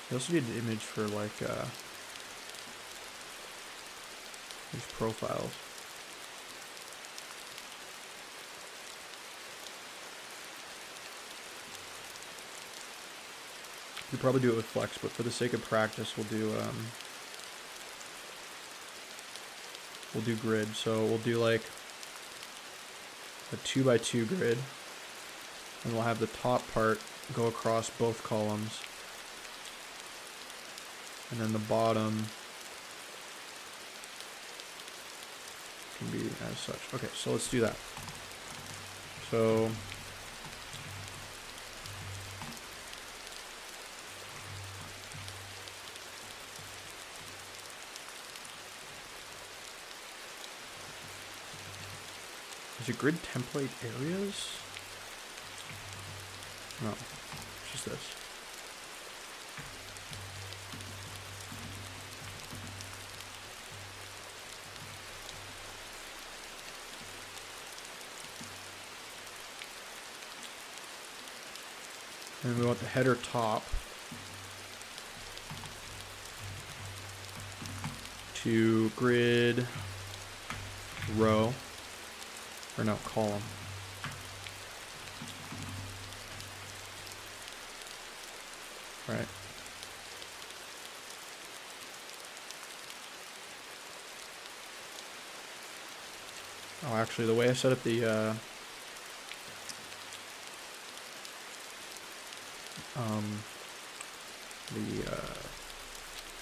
You also need an image for like these profiles. You could probably do it with Flex, but for the sake of practice, we'll do grid. So we'll do like a 2x2 grid, and we'll have the top part go across both columns, and then the bottom can be as such. Okay, so let's do that. So is it grid template areas? No, it's just this. And we want the header top to grid row, or no, column. Right. Oh, actually, the way I set up the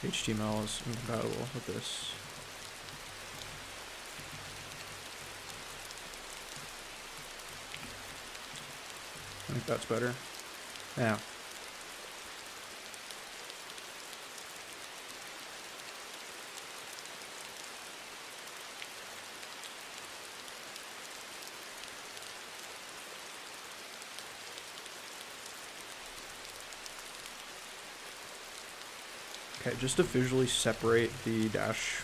HTML is incompatible with this. I think that's better. Yeah. Okay, just to visually separate the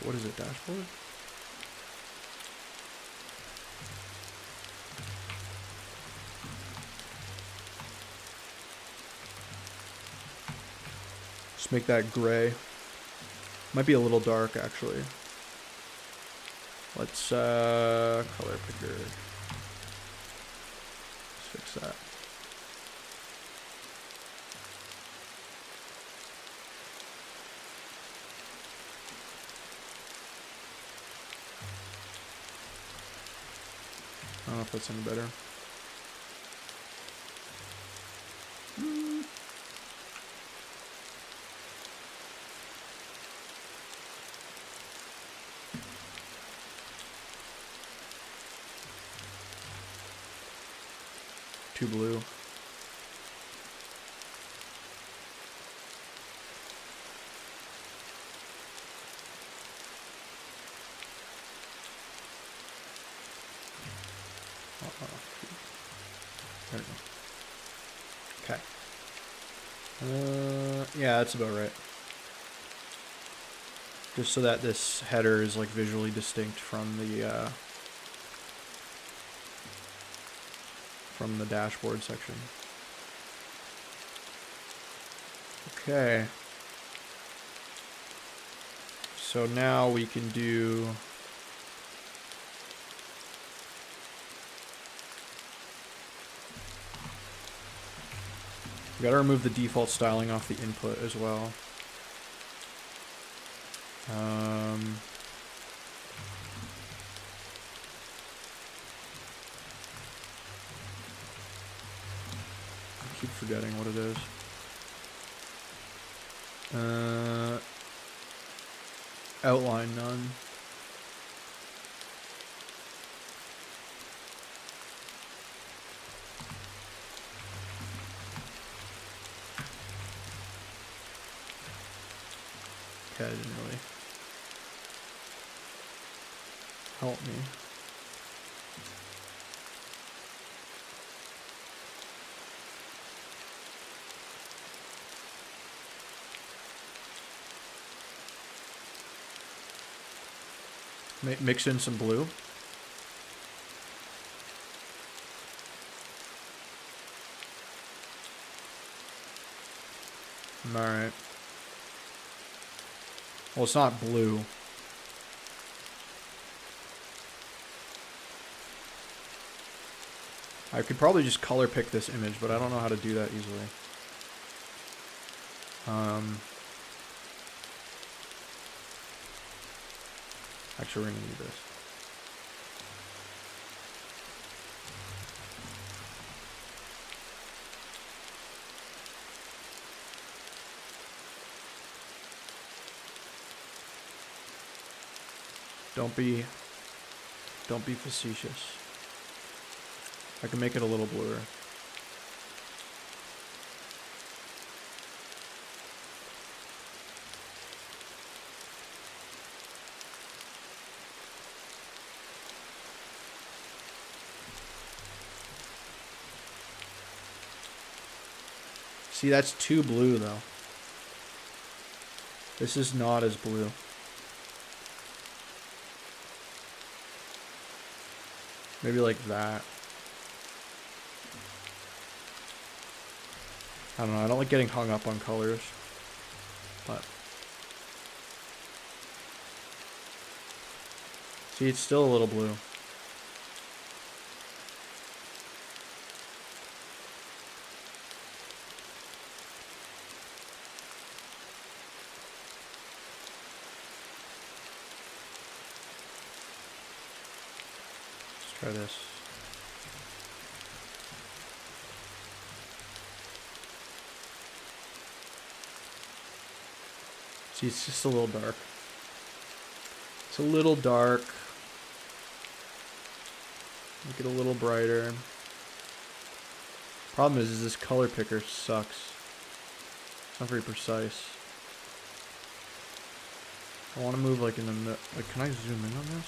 what is it, dashboard? Just make that gray. Might be a little dark, actually. Let's, color picker. Let's fix that. I don't know if that's any better. Too blue. There we go. Okay. Yeah, that's about right. Just so that this header is like visually distinct from the dashboard section. Okay. So now we can do we gotta remove the default styling off the input as well. I keep forgetting what it is. Outline none. Okay, didn't really help me. Mix in some blue. All right. Well, it's not blue. I could probably just color pick this image, but I don't know how to do that easily. Actually, we're gonna need this. Don't be facetious. I can make it a little bluer. See, that's too blue though. This is not as blue. Maybe like that. I don't know, I don't like getting hung up on colors. But see, it's still a little blue. Let's try this. See, it's just a little dark. It's a little dark. Make it a little brighter. Problem is this color picker sucks. It's not very precise. I want to move like in the middle. Like, can I zoom in on this?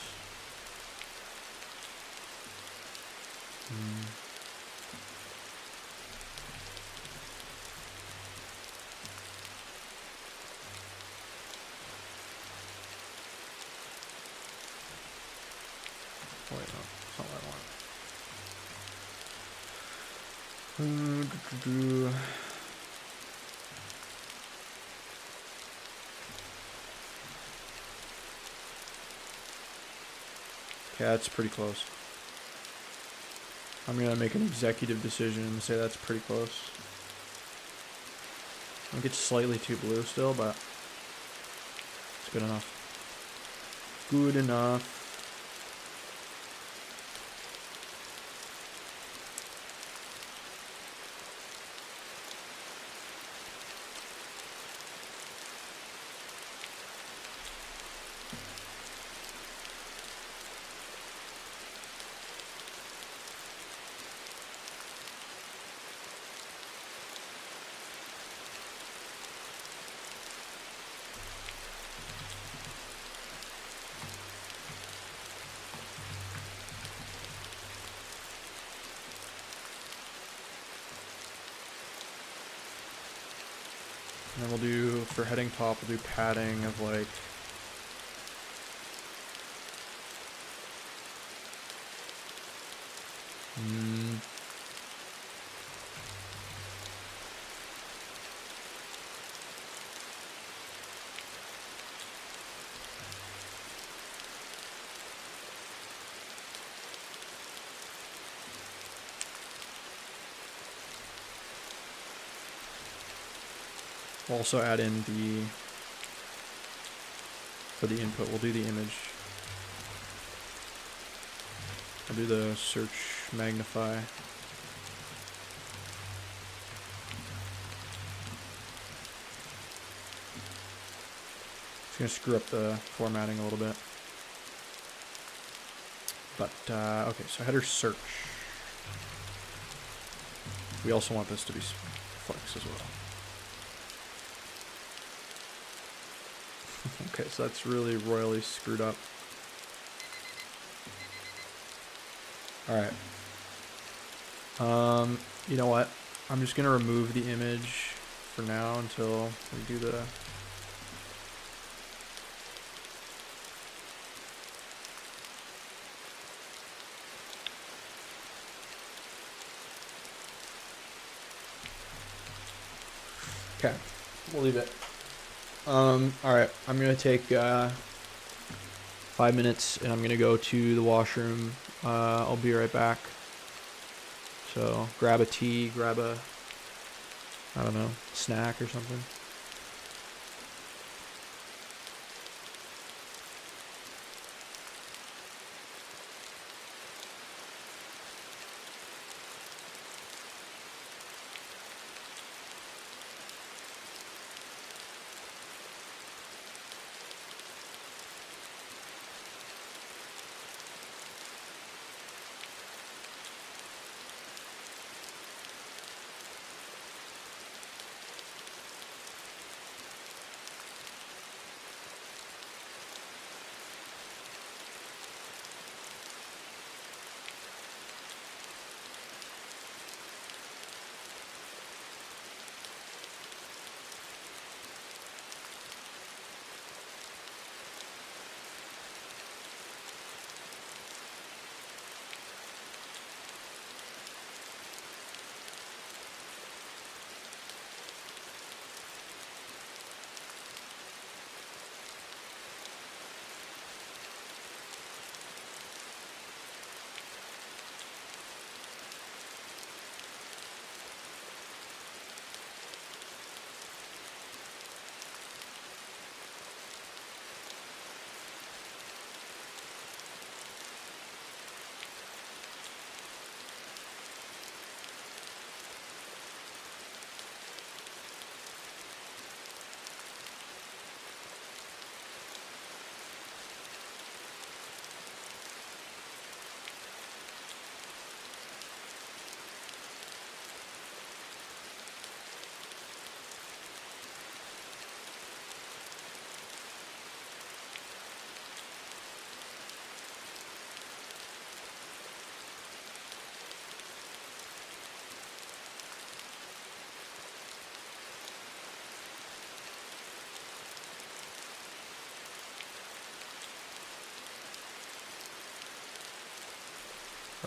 Oh, wait, no. That's not what I want. Okay, that's pretty close. I'm gonna make an executive decision and say that's pretty close. I think it's slightly too blue still, but it's good enough. Good enough. And then we'll do, for heading top, we'll do padding of like, we'll also add in the, for the input, we'll do the image. I'll do the search magnify. It's going to screw up the formatting a little bit. But, okay, so header search. We also want this to be flex as well. Okay, so that's really royally screwed up. Alright. You know what? I'm just going to remove the image for now until we do the... Okay, we'll leave it. Alright, I'm gonna take 5 minutes and I'm gonna go to the washroom. I'll be right back. So grab a tea, grab a, I don't know, snack or something.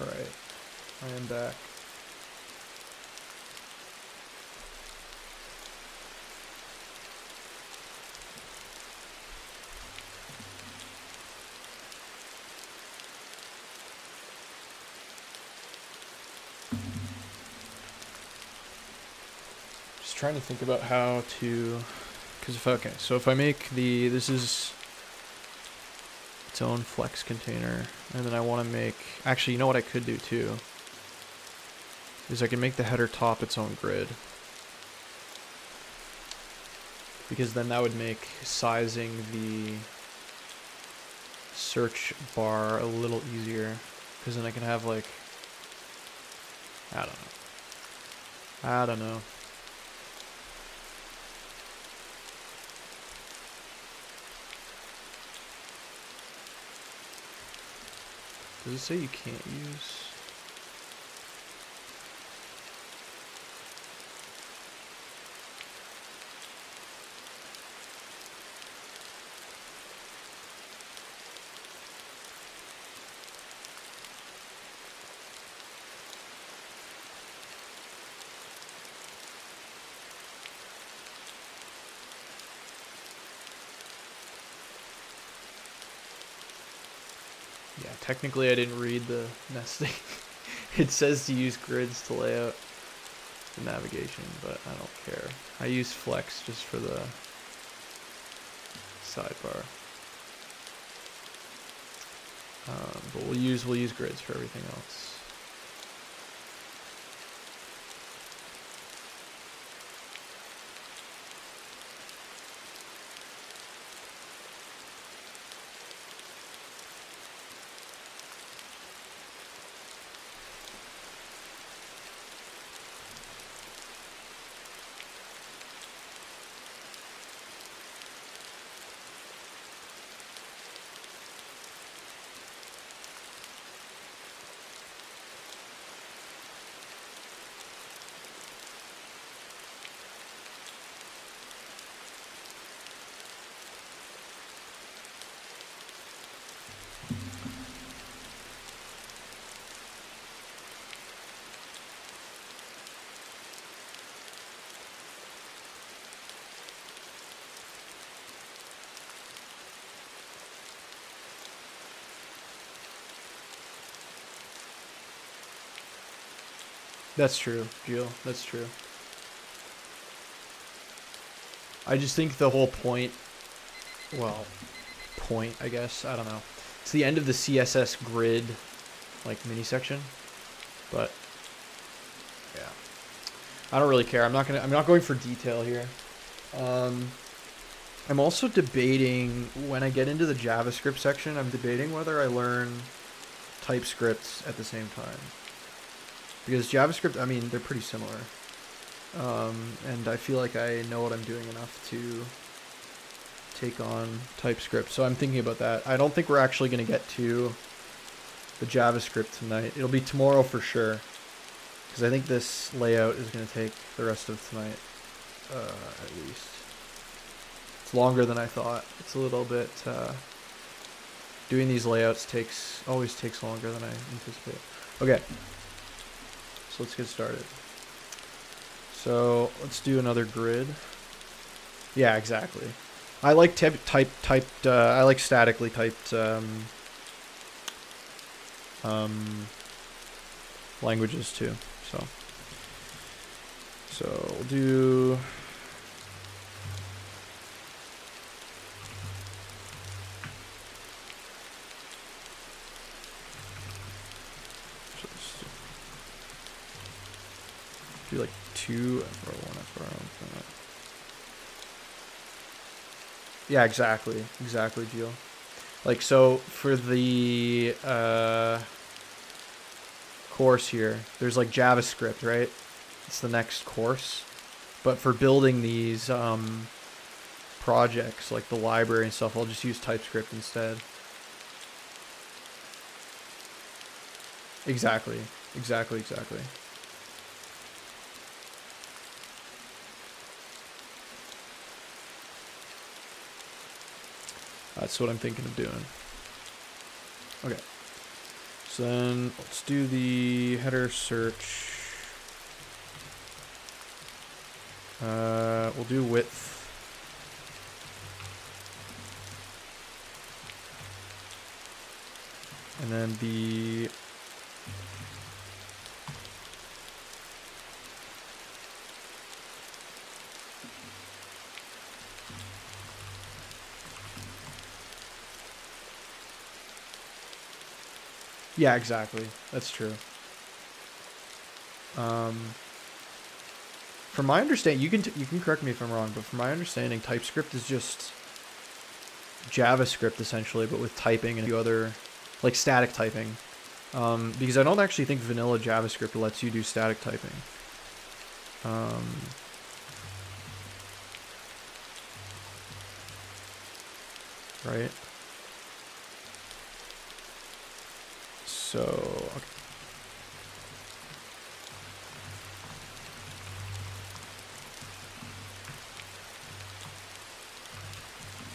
Alright, I am back. Just trying to think about how to, because if I make this is its own flex container, and then I want to make, actually, you know what I could do too, is I can make the header top its own grid, because then that would make sizing the search bar a little easier, because then I can have like, I don't know. Does it say you can't use? Yeah, technically I didn't read the nesting. It says to use grids to lay out the navigation, but I don't care. I use flex just for the sidebar. But we'll use grids for everything else. That's true, Gio. That's true. I just think the whole point, well, I guess, I don't know. It's the end of the CSS grid, like, mini section, but yeah. I don't really care. I'm not going for detail here. I'm also debating, when I get into the JavaScript section, I'm debating whether I learn TypeScript at the same time. Because JavaScript, I mean, they're pretty similar. And I feel like I know what I'm doing enough to take on TypeScript. So I'm thinking about that. I don't think we're actually going to get to the JavaScript tonight. It'll be tomorrow for sure. Because I think this layout is going to take the rest of tonight, at least. It's longer than I thought. It's a little bit... doing these layouts always takes longer than I anticipate. Okay. So let's get started. So let's do another grid. Yeah, exactly. I like I like statically typed languages too. So we'll do. Do like 2 FR1, FR1. Yeah, exactly, Gio. Like, so for the course here, there's like JavaScript, right? It's the next course. But for building these projects, like the library and stuff, I'll just use TypeScript instead. Exactly. That's what I'm thinking of doing. Okay. So then let's do the header search. We'll do width. And then the yeah, exactly. That's true. From my understanding, you can correct me if I'm wrong, but from my understanding, TypeScript is just JavaScript essentially, but with typing and a few other, like static typing. Because I don't actually think vanilla JavaScript lets you do static typing. Right? So, okay.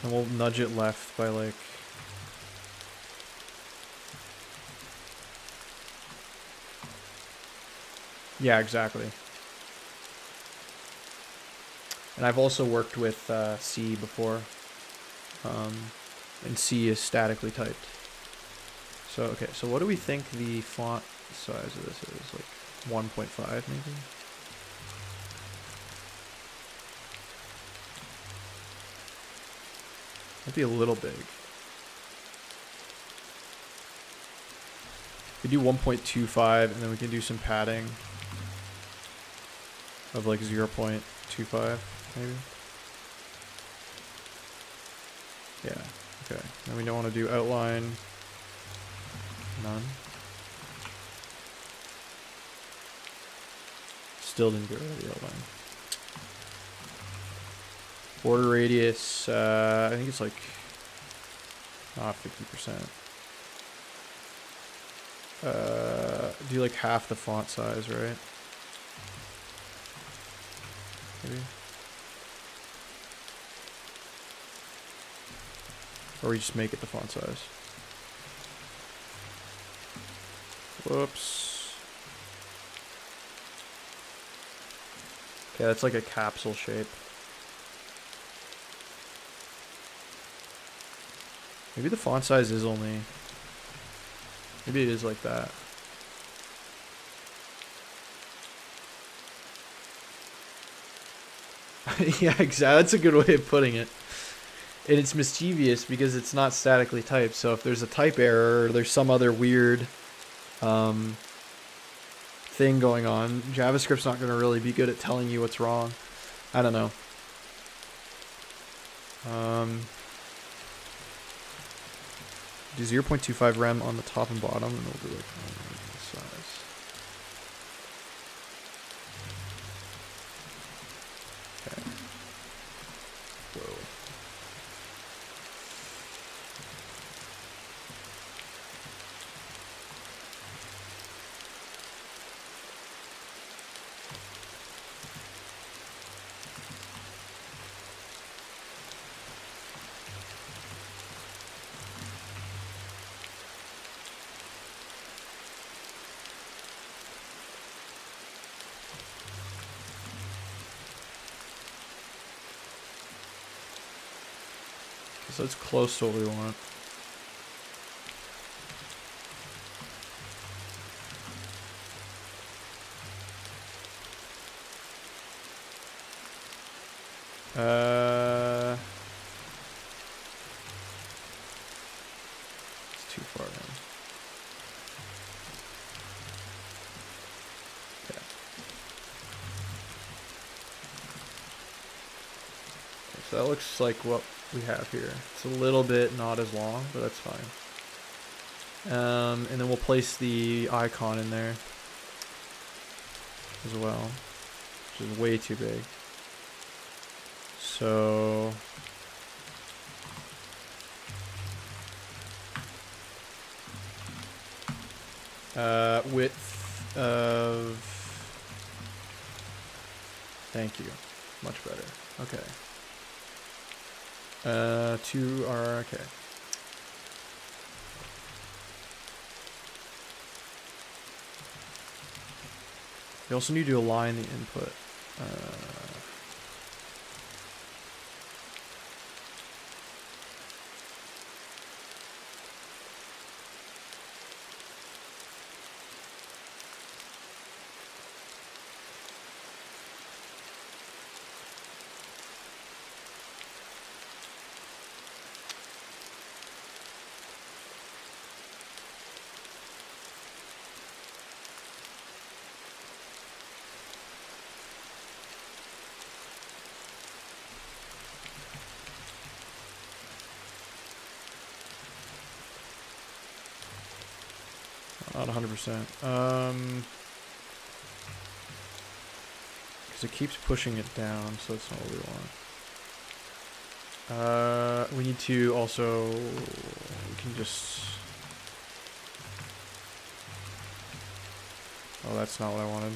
And we'll nudge it left by like... Yeah, exactly. And I've also worked with C before. And C is statically typed. So, okay, so what do we think the font size of this is? Like 1.5 maybe? Might be a little big. We do 1.25 and then we can do some padding of like 0.25 maybe. Yeah, okay. Then we don't want to do outline. None. Still didn't get rid of the outline. Border radius, I think it's like not 50%. Do like half the font size, right? Maybe. Or we just make it the font size. Whoops. Okay, that's like a capsule shape. Maybe the font size is only... Maybe it is like that. Yeah, exactly. That's a good way of putting it. And it's mischievous because it's not statically typed. So if there's a type error or there's some other weird thing going on, JavaScript's not going to really be good at telling you what's wrong. I don't know. Do 0.25 rem on the top and bottom, and we'll do like size. Okay. Whoa. So it's close to what we want. It's too far in. Okay. So that looks like what we have here. It's a little bit not as long, but that's fine. And then we'll place the icon in there as well, which is way too big. So width of, thank you, much better. Okay. 2 are okay. We also need to align the input. Not 100%. Because it keeps pushing it down, so that's not what we want. We need to also, we can just, oh, that's not what I wanted.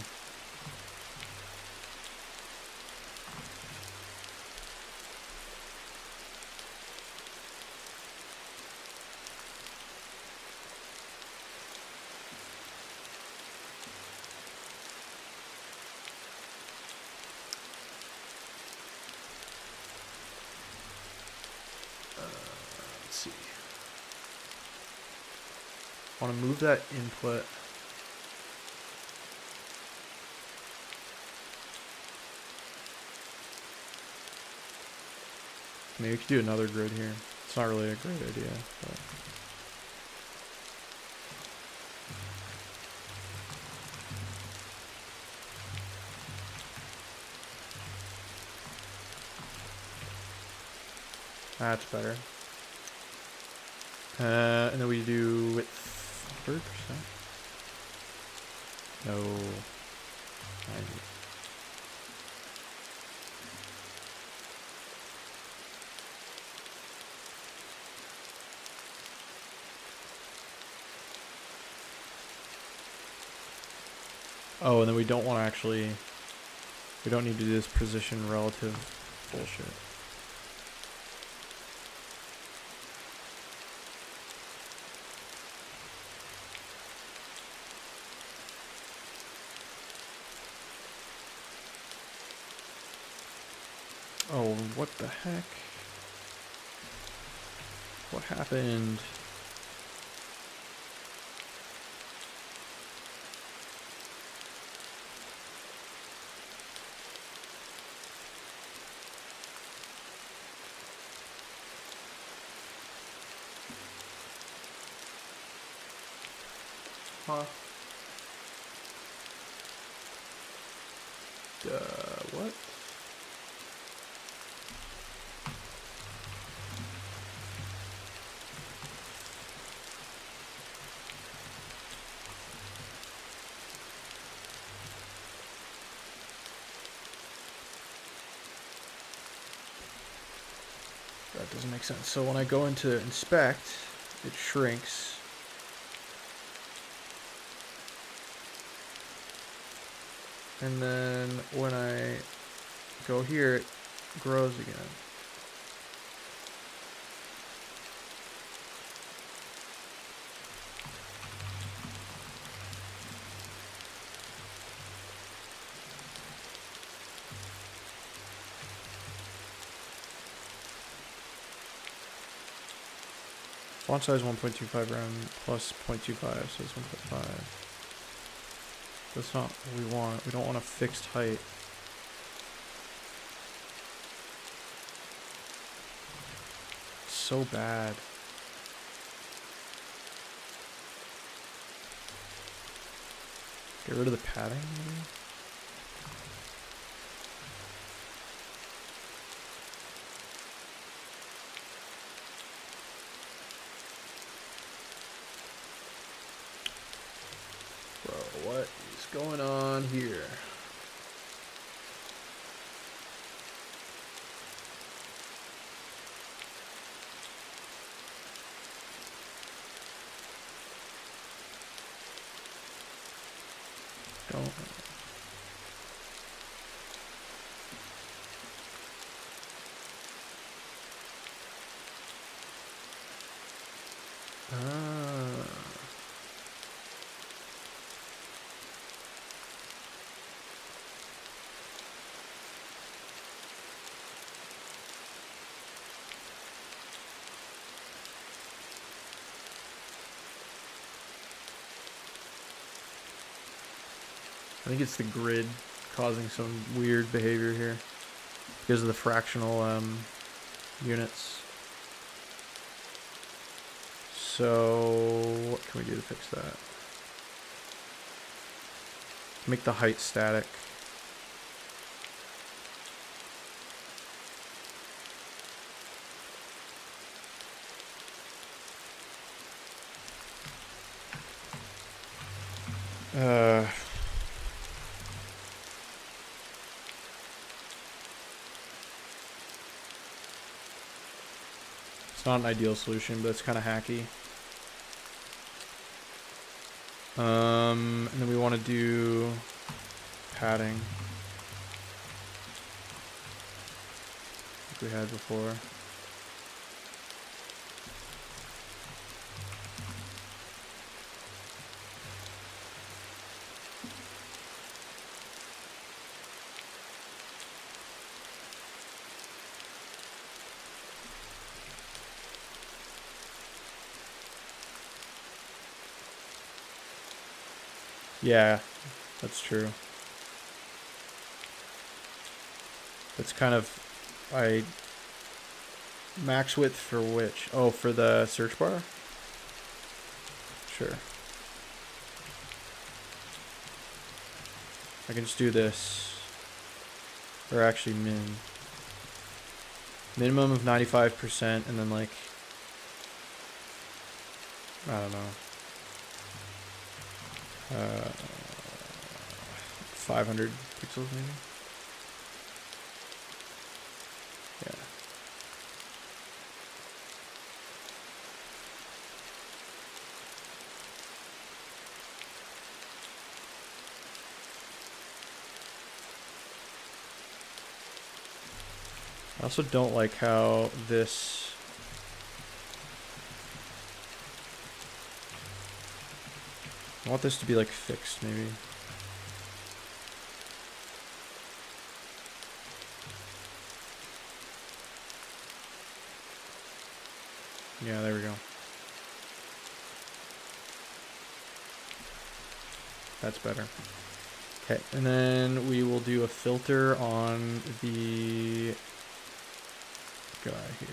I want to move that input. Maybe we could do another grid here. It's not really a great idea, but. That's better. And then we do width 100%. No. 90. Oh, and then we don't want to actually, we don't need to do this position relative bullshit. Oh, what the heck? What happened? Huh. What? That doesn't make sense. So when I go into inspect, it shrinks. And then when I go here, it grows again. Font size 1.25 rem plus 0.25, so it's 1.5. That's not what we want. We don't want a fixed height. It's so bad. Get rid of the padding, maybe? Bro, what is going on here? Don't. I think it's the grid causing some weird behavior here because of the fractional units. So what can we do to fix that? Make the height static. It's not an ideal solution, but it's kind of hacky. And then we want to do padding, like we had before. Yeah, that's true. That's kind of, max width for which? Oh, for the search bar? Sure. I can just do this, or actually minimum of 95%, and then like, I don't know. 500 pixels maybe? Yeah. I also don't like how this I want this to be like fixed maybe. Yeah, there we go. That's better. Okay, and then we will do a filter on the guy here.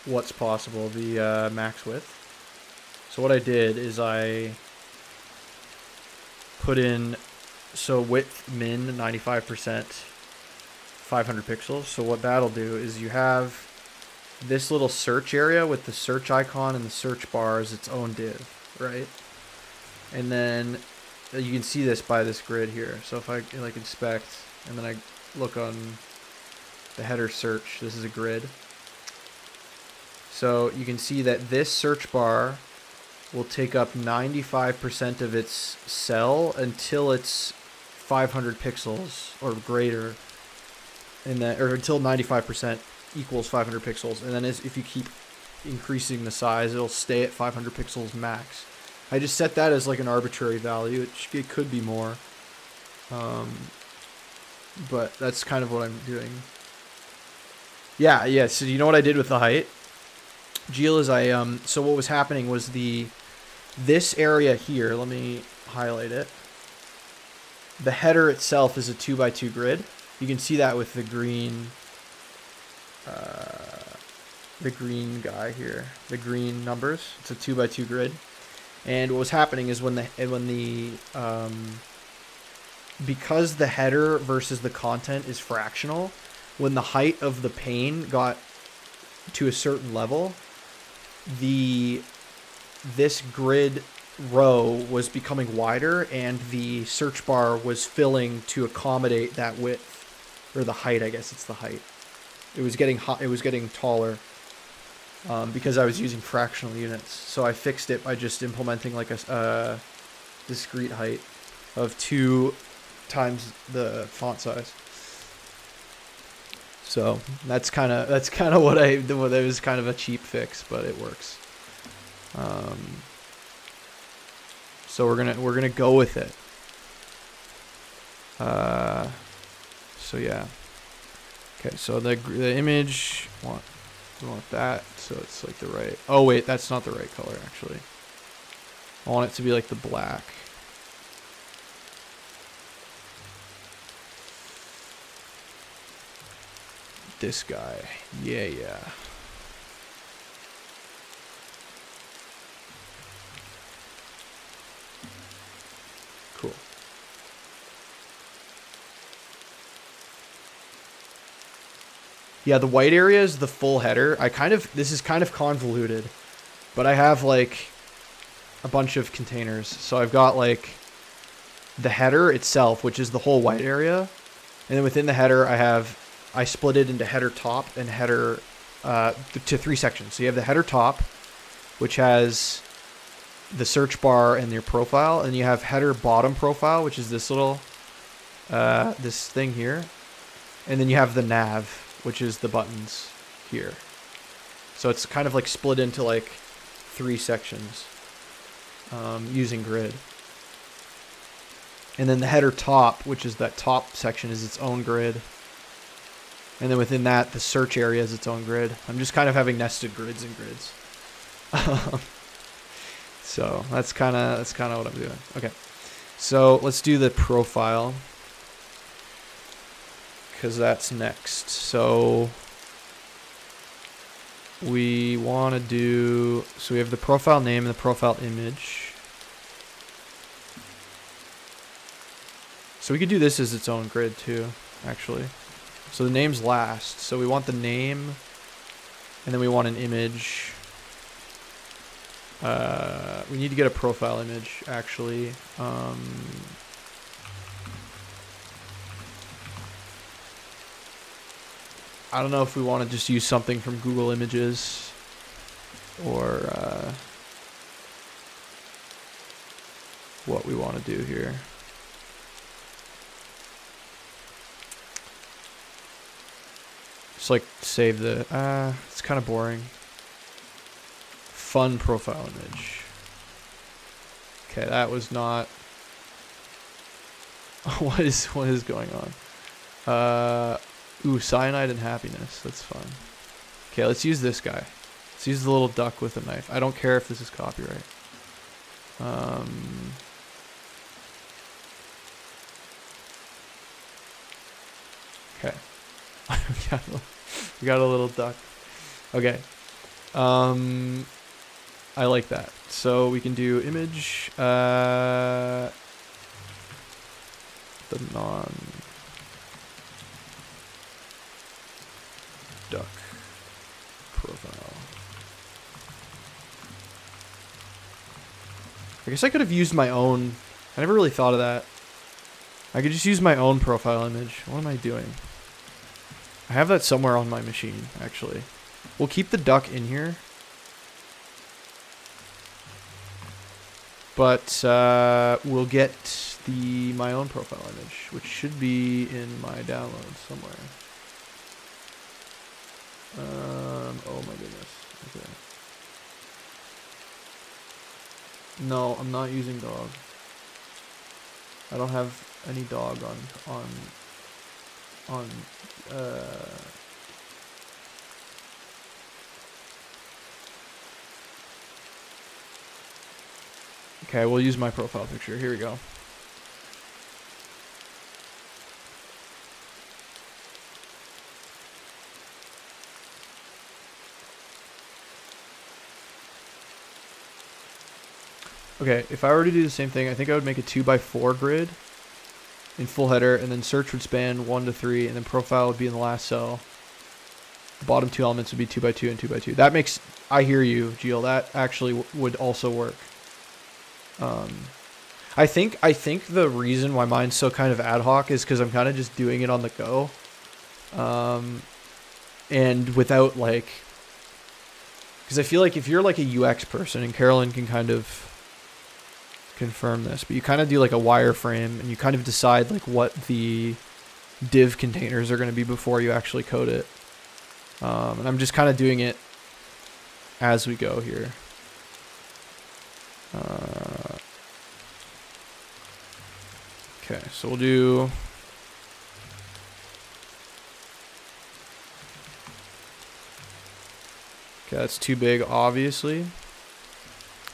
what's possible, the max width. So what I did is I put in, so width min 95%, 500 pixels. So what that'll do is you have this little search area with the search icon and the search bar as its own div, right? And then you can see this by this grid here. So if I like inspect and then I look on the header search, this is a grid. So you can see that this search bar will take up 95% of its cell until it's 500 pixels or greater, and then, or until 95% equals 500 pixels. And then if you keep increasing the size, it'll stay at 500 pixels max. I just set that as like an arbitrary value. It could be more, but that's kind of what I'm doing. Yeah. So you know what I did with the height, Gil, is so what was happening was this area here. Let me highlight it. The header itself is a 2x2 grid. You can see that with the green guy here, the green numbers. It's a 2x2 grid. And what was happening is because the header versus the content is fractional, when the height of the pane got to a certain level, this grid row was becoming wider and the search bar was filling to accommodate that width, or the height, I guess it's the height. It was getting taller. Because I was using fractional units. So I fixed it by just implementing like a discrete height of 2 times the font size. So that's kind of what it was, kind of a cheap fix, but it works. So we're gonna go with it. So yeah. Okay, so the image, we want that, so it's like the right. Oh wait, that's not the right color actually. I want it to be like the black. This guy, yeah. Cool. Yeah, the white area is the full header. This is kind of convoluted, but I have like a bunch of containers. So I've got like the header itself, which is the whole white area. And then within the header, I split it into header top and header to 3 sections. So you have the header top, which has the search bar and your profile. And you have header bottom profile, which is this little, this thing here. And then you have the nav, which is the buttons here. So it's kind of like split into like 3 sections using grid. And then the header top, which is that top section, is its own grid. And then within that, the search area is its own grid. I'm just kind of having nested grids and grids. So that's kind of what I'm doing. Okay, so let's do the profile, because that's next. So we want to do, so we have the profile name and the profile image. So we could do this as its own grid too, actually. So the name's last. So we want the name, and then we want an image. We need to get a profile image, actually. I don't know if we want to just use something from Google Images or what we want to do here. Just like save the, it's kind of boring. Fun profile image. Okay, that was not, what is going on? Ooh, cyanide and happiness. That's fun. Okay, let's use this guy. Let's use the little duck with a knife. I don't care if this is copyright. Okay. we got a little duck. Okay. I like that. So we can do image, the non duck profile. I guess I could have used my own. I never really thought of that. I could just use my own profile image. What am I doing? I have that somewhere on my machine, actually. We'll keep the duck in here. But we'll get my own profile image, which should be in my downloads somewhere. Oh my goodness. Okay. No, I'm not using dog. I don't have any dog on okay, we'll use my profile picture. Here we go. Okay, if I were to do the same thing, I think I would make a 2x4 grid in full header, and then search would span 1 to 3, and then profile would be in the last cell. The bottom two elements would be 2x2 and 2x2. That makes, I hear you, Gio. That actually would also work. I think the reason why mine's so kind of ad hoc is because I'm kind of just doing it on the go, and without like, because I feel like if you're like a UX person, and Carolyn can kind of confirm this, but you kind of do like a wireframe and you kind of decide like what the div containers are going to be before you actually code it. And I'm just kind of doing it as we go here. Okay, so we'll do okay, that's too big, obviously.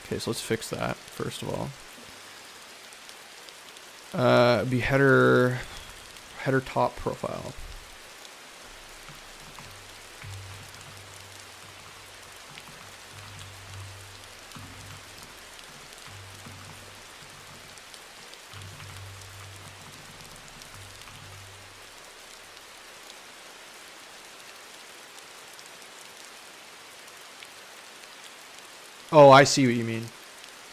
Okay, so let's fix that first of all. Be header top profile. Oh, I see what you mean.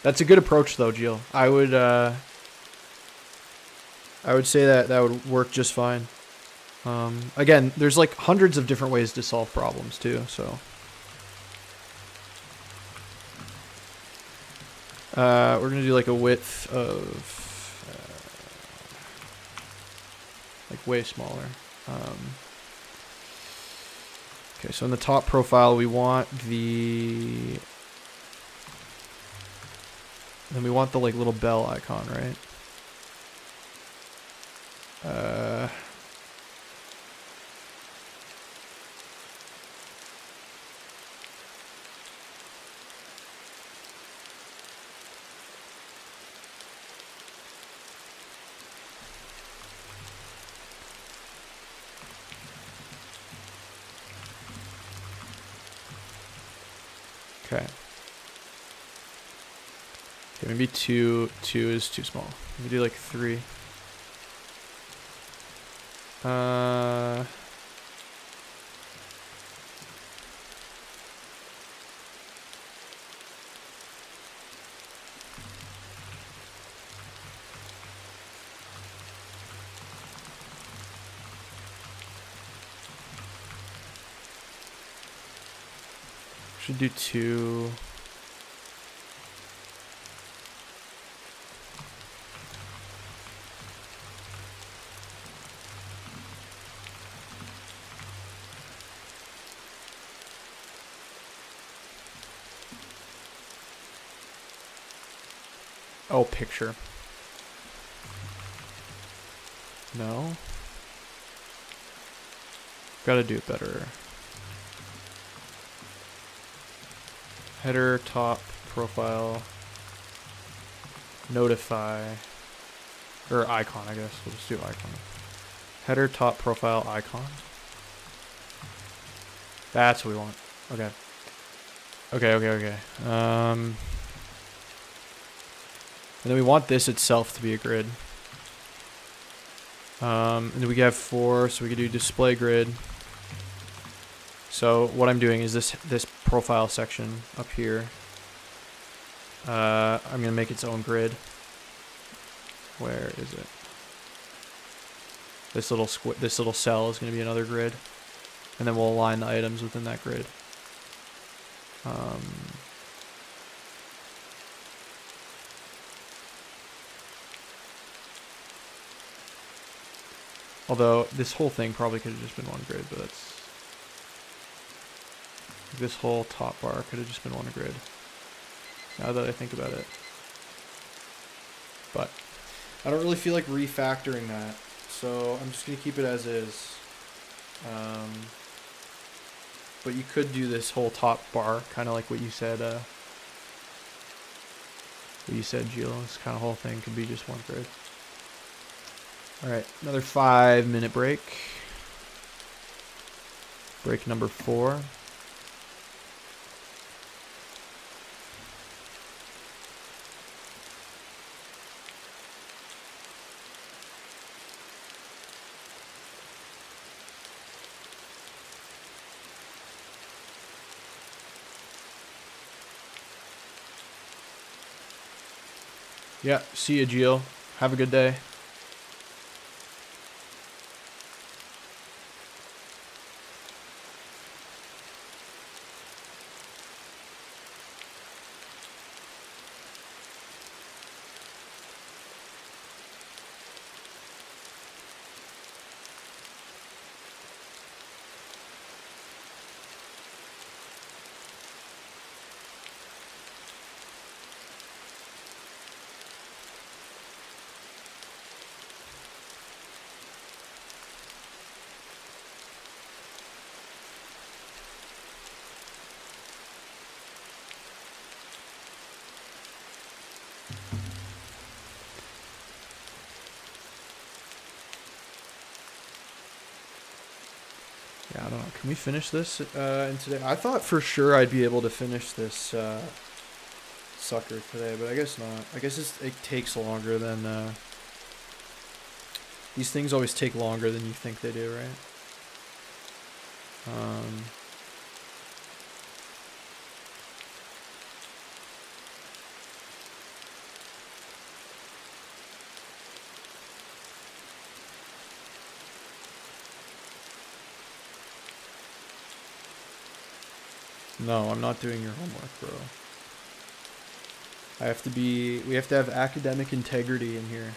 That's a good approach though, Jill. I would say that would work just fine. Again, there's like hundreds of different ways to solve problems too, so. We're gonna do like a width of like way smaller. Okay, so in the top profile we want the like little bell icon, right? Okay. Okay, maybe two is too small. Maybe do like 3. Should do 2. Oh, picture. No. Gotta do it better. Header, top, profile, notify, or icon, I guess. We'll just do icon. Header, top, profile, icon. That's what we want. Okay. Okay. And then we want this itself to be a grid. And then we have 4, so we can do display grid. So what I'm doing is this profile section up here. I'm gonna make its own grid. Where is it? This little cell is gonna be another grid, and then we'll align the items within that grid. Although this whole thing probably could have just been one grid, but this whole top bar could have just been one grid. Now that I think about it. But I don't really feel like refactoring that, so I'm just going to keep it as is. But you could do this whole top bar, kind of like what you said, Gilo. This kind of whole thing could be just one grid. Alright, another 5-minute break. Break number 4. Yeah, see you, Gio. Have a good day. Yeah, I don't know. Can we finish this in today? I thought for sure I'd be able to finish this sucker today, but I guess not. I guess it takes longer than... these things always take longer than you think they do, right? No, I'm not doing your homework, bro. We have to have academic integrity in here.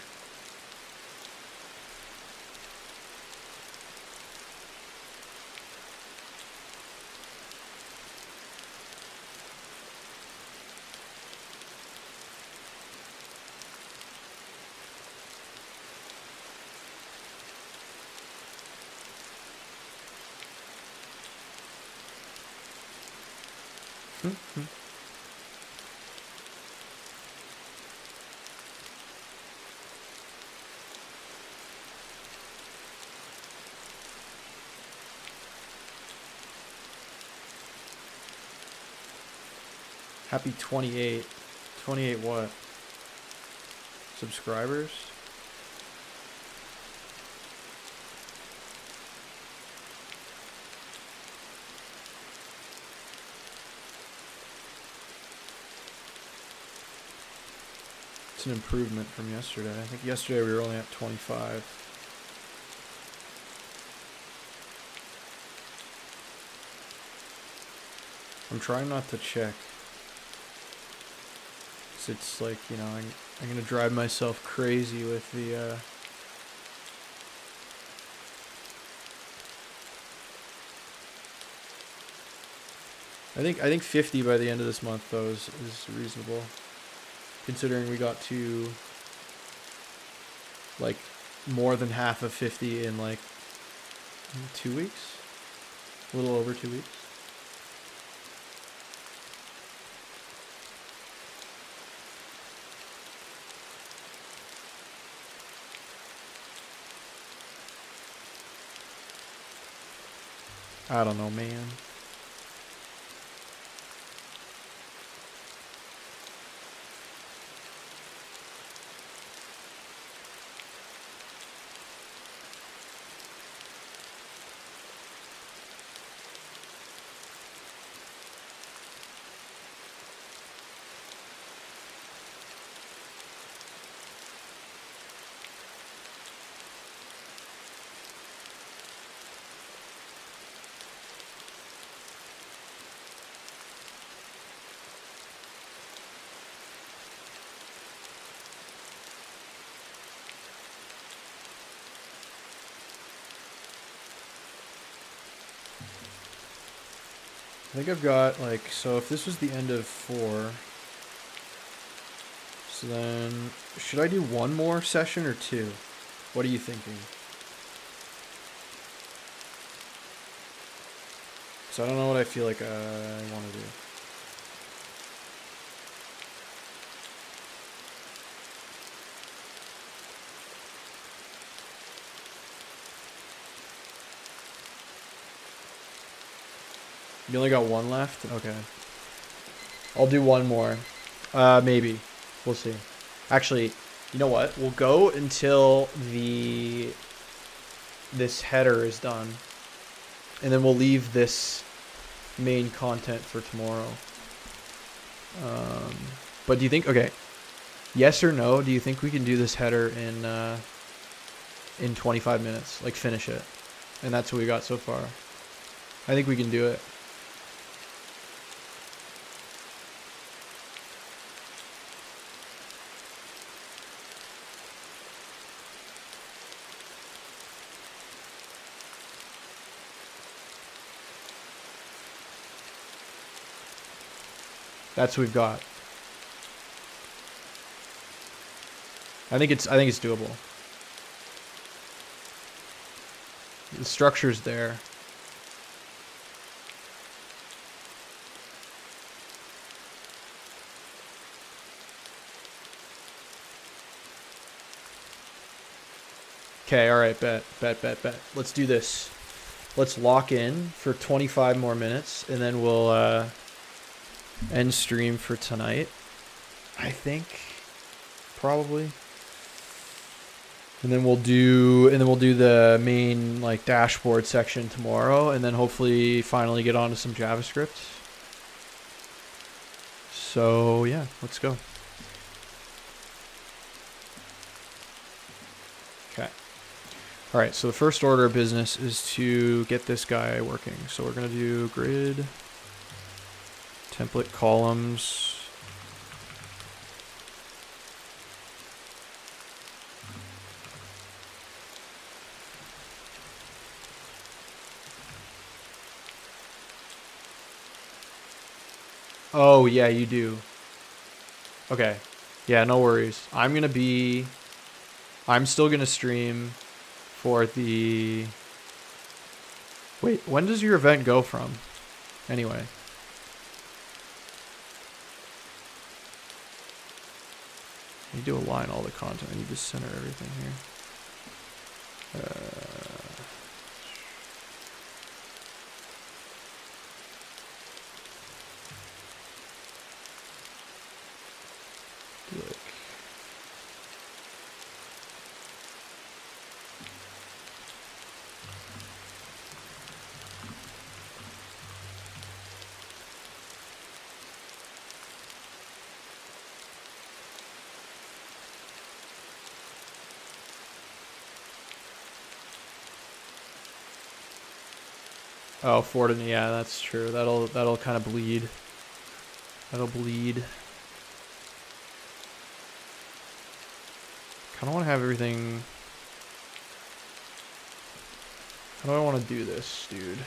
Happy 28. 28 what? Subscribers? It's an improvement from yesterday. I think yesterday we were only at 25. I'm trying not to check. It's like, you know, I'm gonna drive myself crazy with the I think 50 by the end of this month though is reasonable, considering we got to like more than half of 50 in like 2 weeks, a little over 2 weeks. I don't know, man. I think I've got like, so if this was the end of 4, so then should I do 1 more session or 2? What are you thinking? So I don't know what I feel like I want to do. You only got 1 left? Okay. I'll do 1 more. Maybe. We'll see. Actually, you know what? We'll go until this header is done. And then we'll leave this main content for tomorrow. But do you think, okay, yes or no, do you think we can do this header in 25 minutes? Like finish it. And that's what we got so far. I think we can do it. That's what we've got. I think it's doable. The structure's there. Okay, all right, bet. Let's do this. Let's lock in for 25 more minutes, and then we'll end stream for tonight. I think, probably. And then we'll do the main like dashboard section tomorrow, and then hopefully finally get onto some JavaScript. So yeah, let's go. Okay. All right, so the first order of business is to get this guy working. So we're gonna do grid, template columns. Oh, yeah, you do. Okay. Yeah, no worries. I'm still going to stream for the... Wait, when does your event go from? Anyway. You do align all the content. I need to center everything here. Oh, Forden, yeah, that's true. That'll kind of bleed. That'll bleed. Kind of want to have everything. How do I want to do this, dude?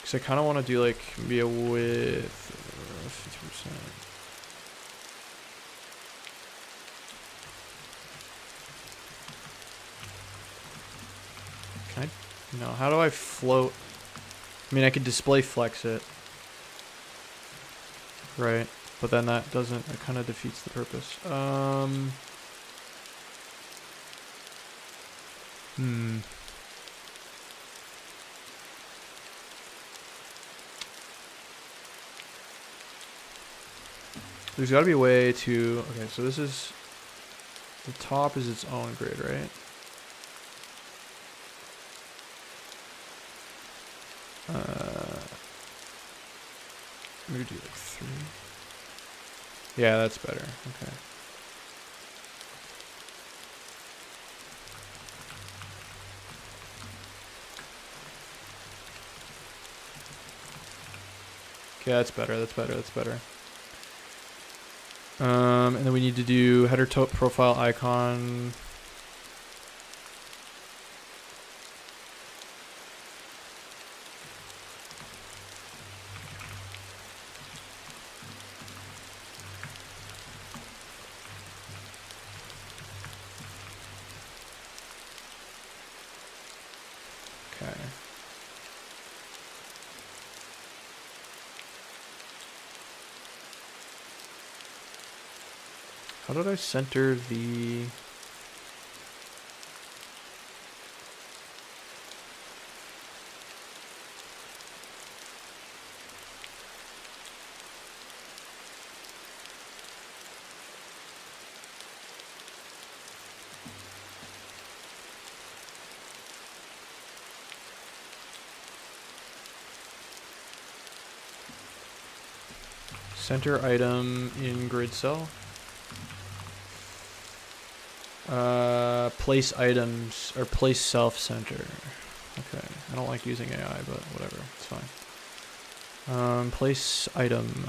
Because I kind of want to do like maybe a width 50%. Can I? No. How do I float? I mean, I could display flex it, right? But then that doesn't. It kind of defeats the purpose. There's got to be a way to. Okay, so this is. The top is its own grid, right? Maybe do like 3. Yeah, that's better. Okay. Okay, that's better. And then we need to do header profile icon. Okay. How did I center the... Center item in grid cell. Place items, or place self center. Okay, I don't like using AI, but whatever, it's fine. Place item.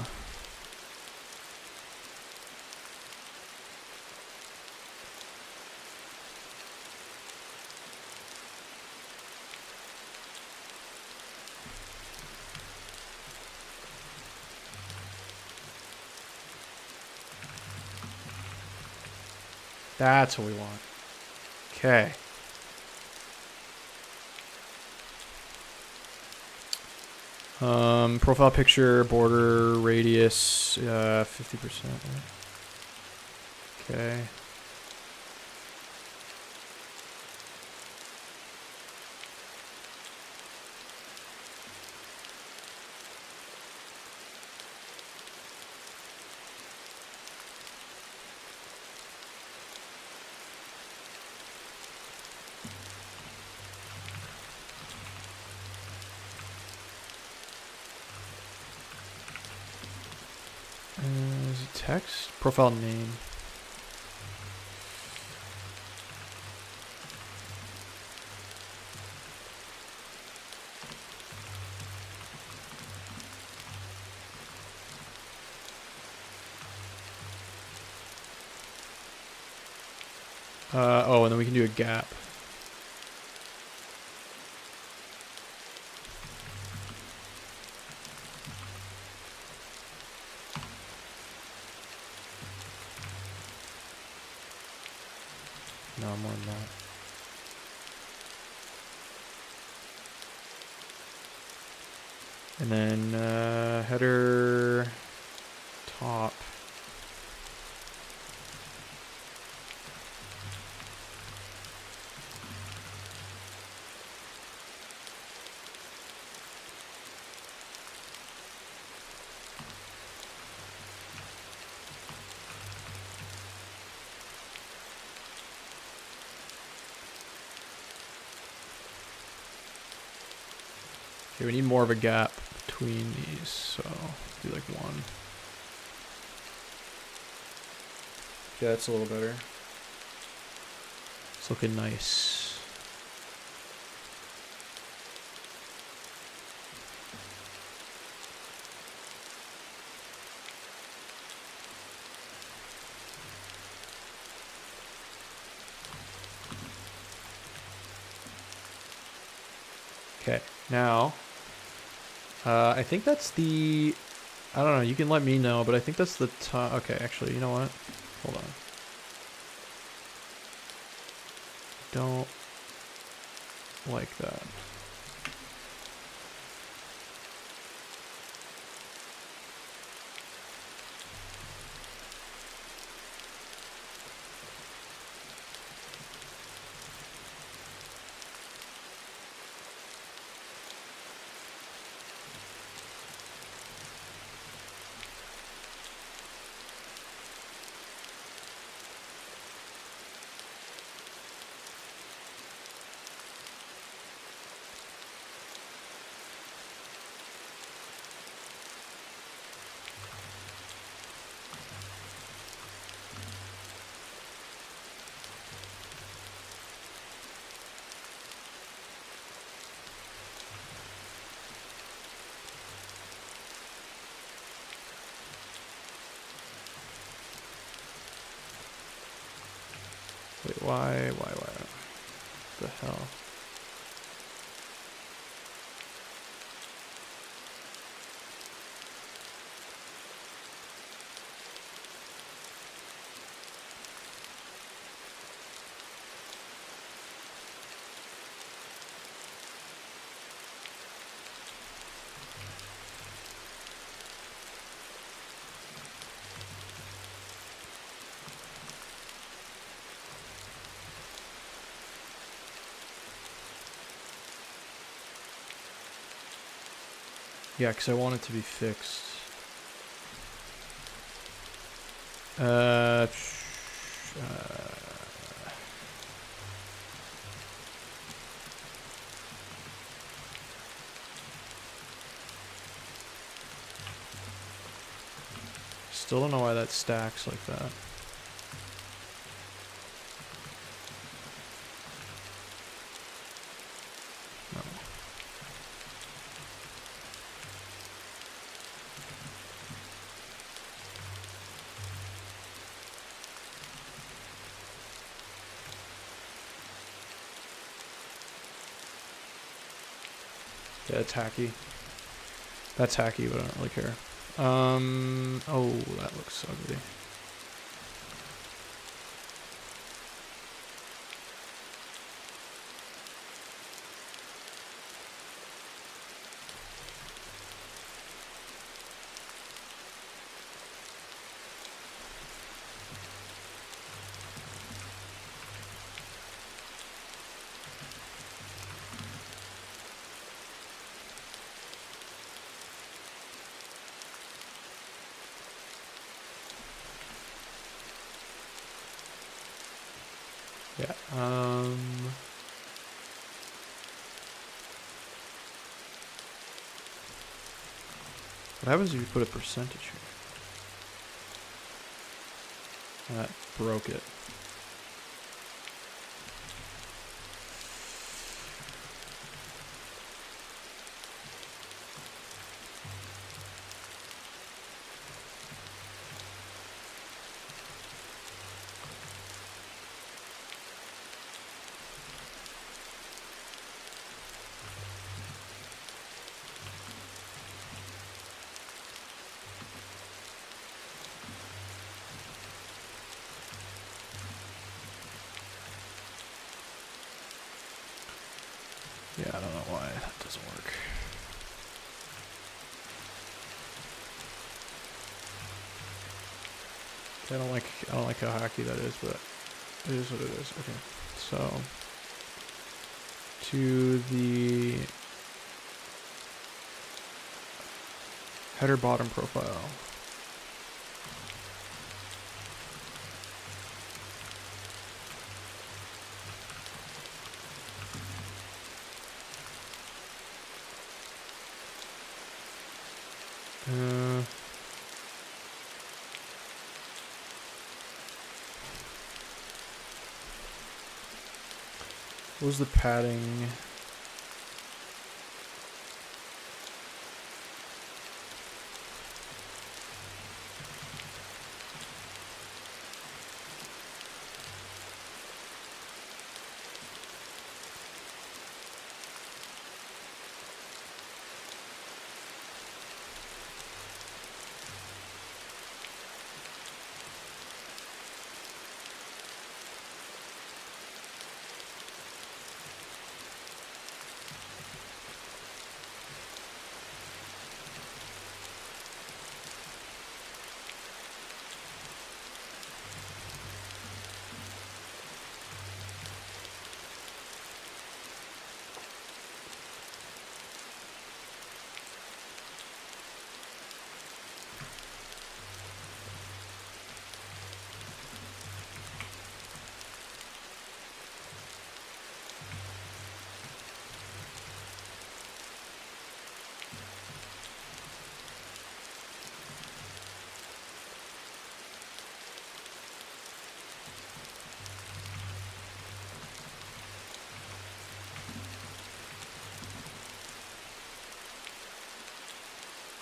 That's what we want. Okay. Profile picture, border, radius, 50%. Okay. Is it text? Profile name. Oh, and then we can do a gap. No, more than that. And then header top. Okay, we need more of a gap between these, so do like one. Yeah, that's a little better. It's looking nice. Okay, now, I think that's the, I don't know, you can let me know, but I think that's the top. Okay, actually, you know what? Hold on. Don't like that. Wait, why? What the hell? Yeah, because I want it to be fixed. Still don't know why that stacks like that. No. Yeah, it's hacky. That's hacky, but I don't really care. Oh, that looks ugly. Yeah, what happens if you put a percentage here? That broke it. Yeah, I don't know why that doesn't work. I don't like how hacky that is, but it is what it is. Okay, so to the header bottom profile. What was the padding?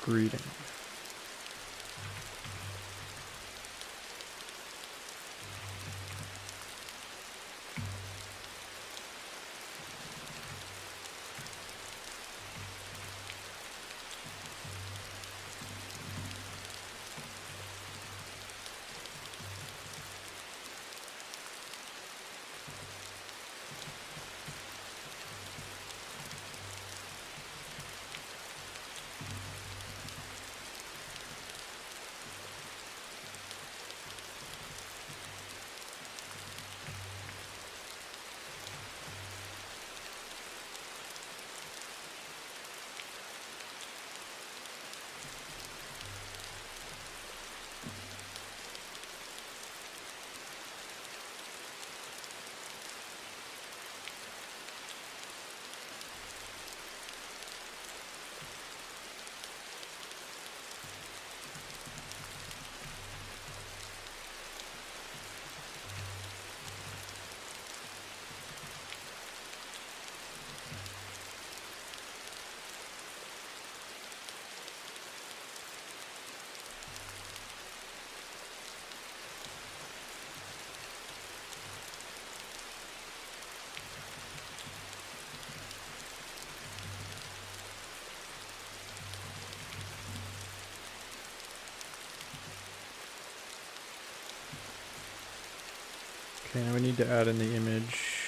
Greeting. Okay, now we need to add in the image.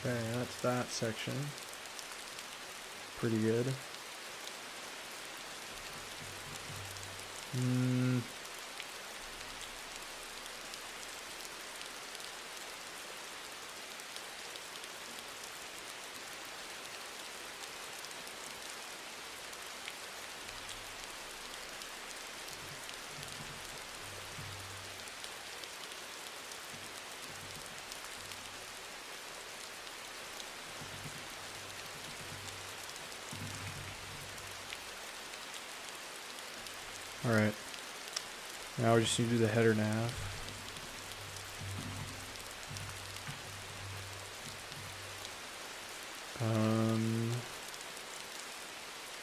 Okay, that's that section. Pretty good. Alright. Now we just need to do the header nav.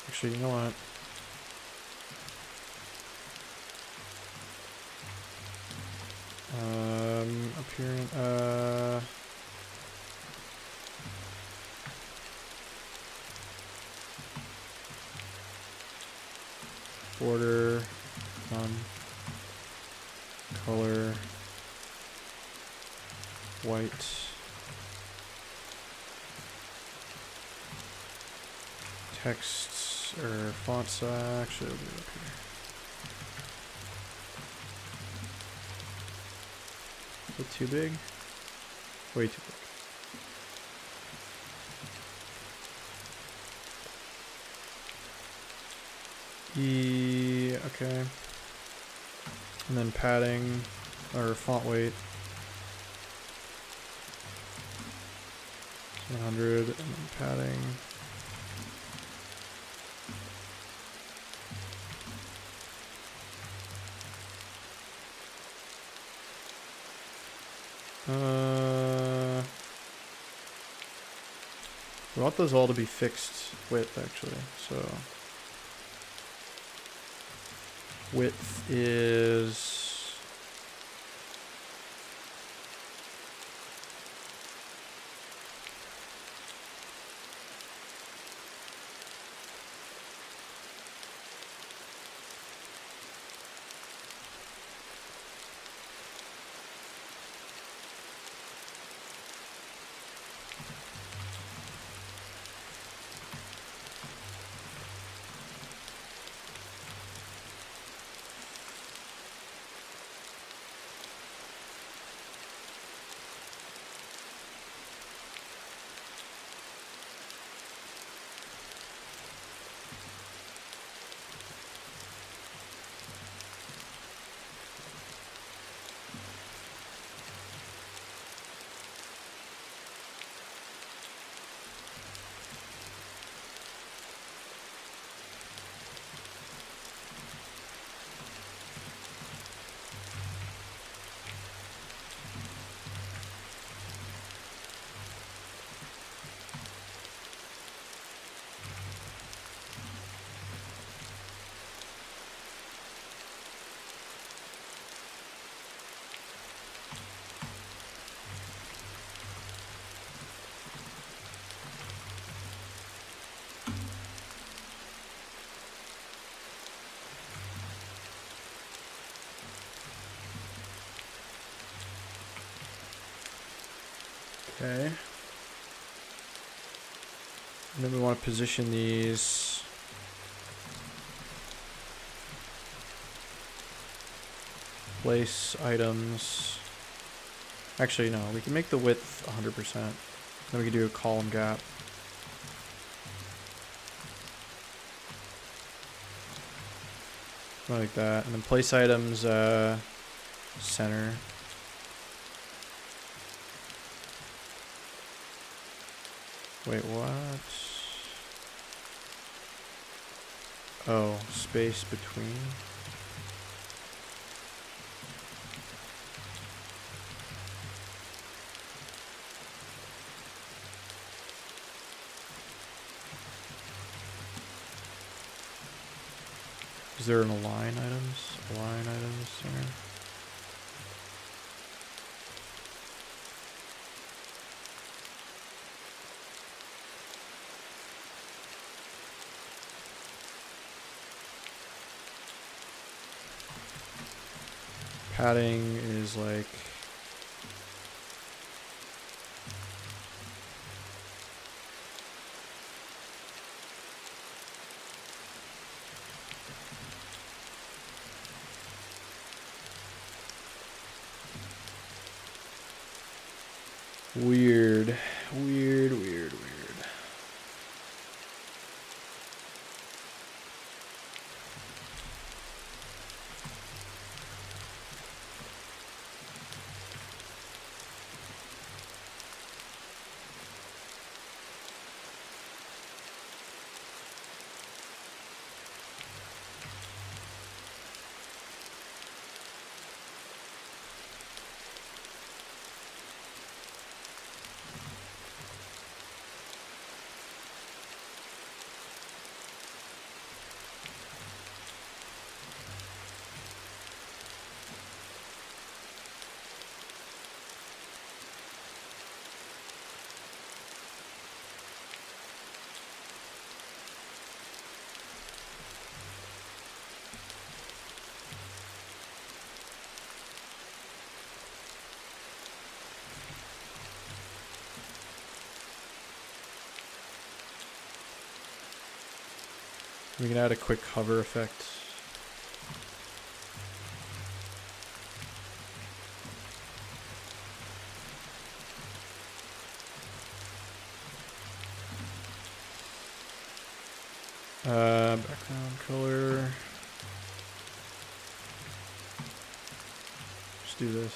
Actually, you know what? Appearing, border, color, white, text, or font size, actually I'll do it up here. Is it too big? Way too big. Okay. And then padding, or font weight. 100, and then padding. We want those all to be fixed width, actually, so width is Okay. And then we want to position these place items. Actually, no, we can make the width 100%. Then we can do a column gap. Like that. And then place items, center. Wait, what? Oh, space between. Is there an align items? Align items center? Padding is like weird. We can add a quick hover effect. Background color. Just do this.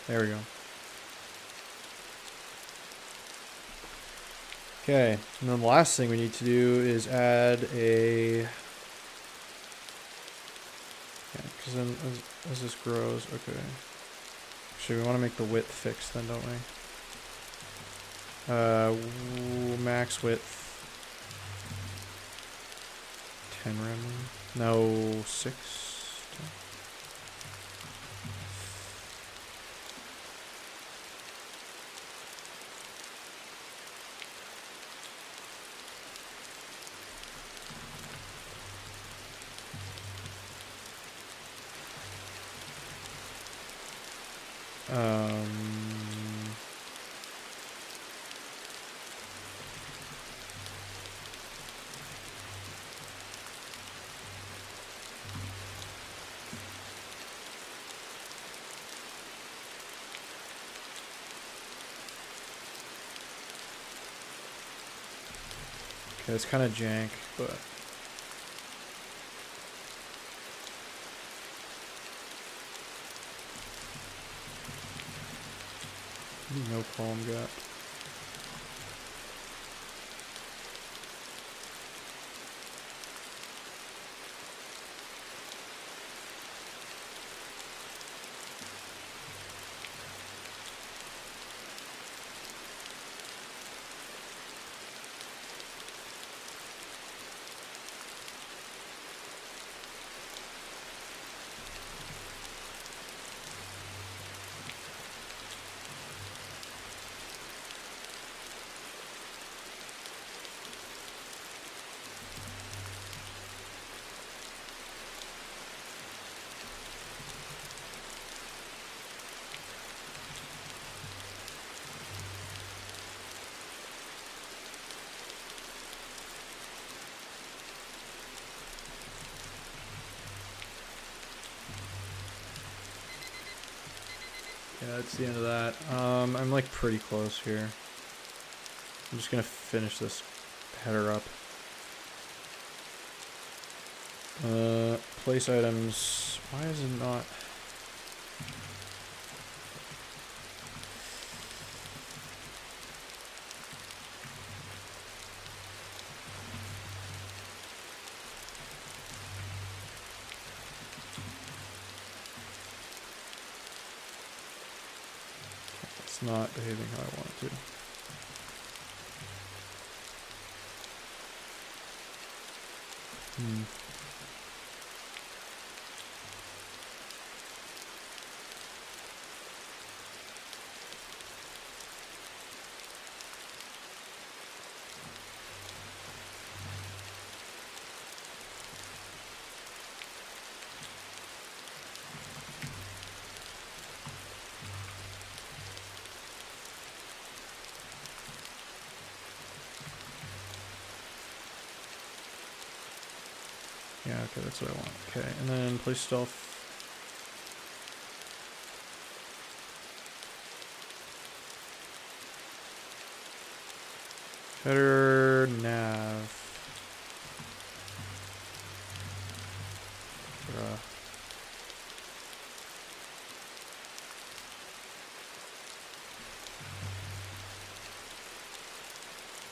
There we go. Okay, and then the last thing we need to do is add a, yeah, because then as this grows, okay. Actually, we want to make the width fixed then, don't we? Max width 10 rem. No, 6. 10. Okay, it's kind of jank, but no column gap. Yeah, that's the end of that. I'm like pretty close here. I'm just gonna finish this header up. Place items. Why is it not? It's not behaving how I want it to. Yeah, okay, that's what I want. Okay, and then place stealth. Header nav.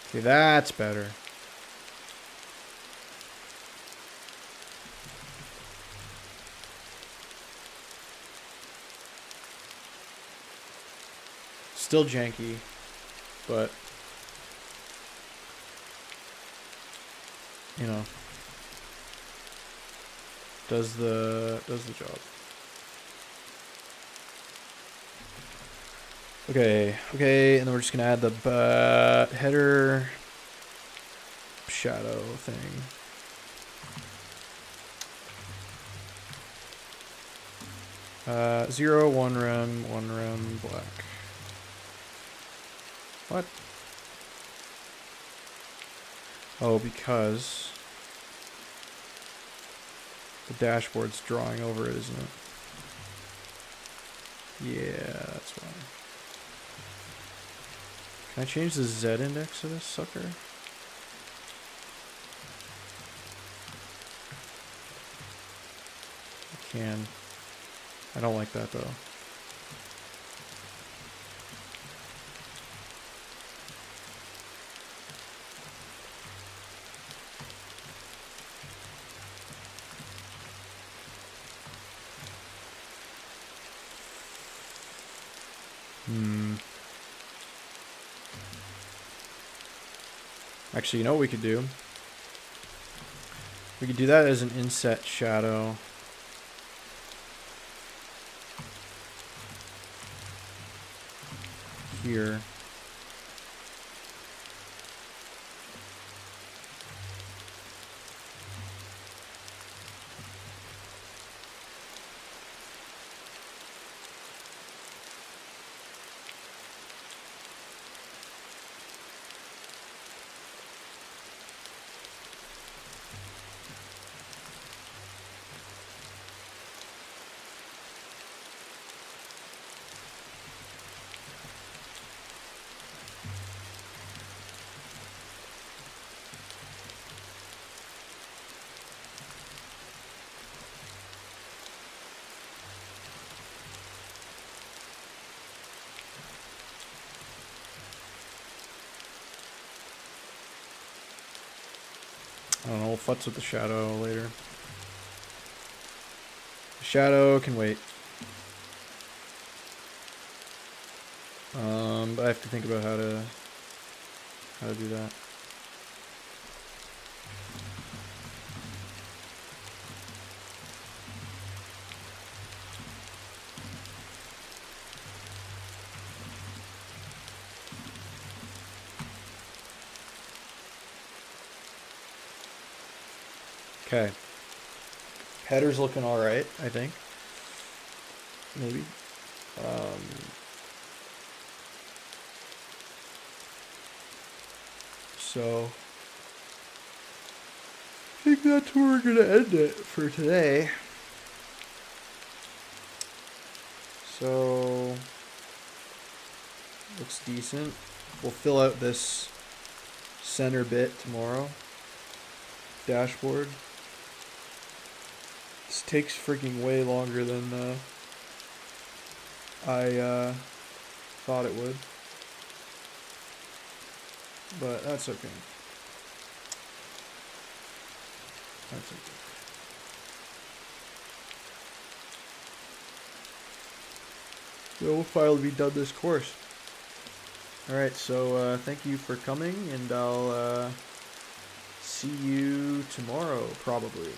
Okay, that's better. Still janky, but you know, does the job. Okay, and then we're just gonna add the header shadow thing. Zero, one rem, black. What? Oh, because the dashboard's drawing over it, isn't it? Yeah, that's why. Can I change the Z index of this sucker? I can. I don't like that though. Actually, you know what we could do? We could do that as an inset shadow. Here. I don't know, we'll futz with the shadow later. The shadow can wait. But I have to think about how to do that. Okay. Header's looking all right, I think. Maybe. So I think that's where we're gonna end it for today. So Looks decent. We'll fill out this center bit tomorrow. Dashboard. This takes freaking way longer than I thought it would. But that's okay. That's okay. So we'll finally be done this course. Alright, so thank you for coming, and I'll see you tomorrow, probably.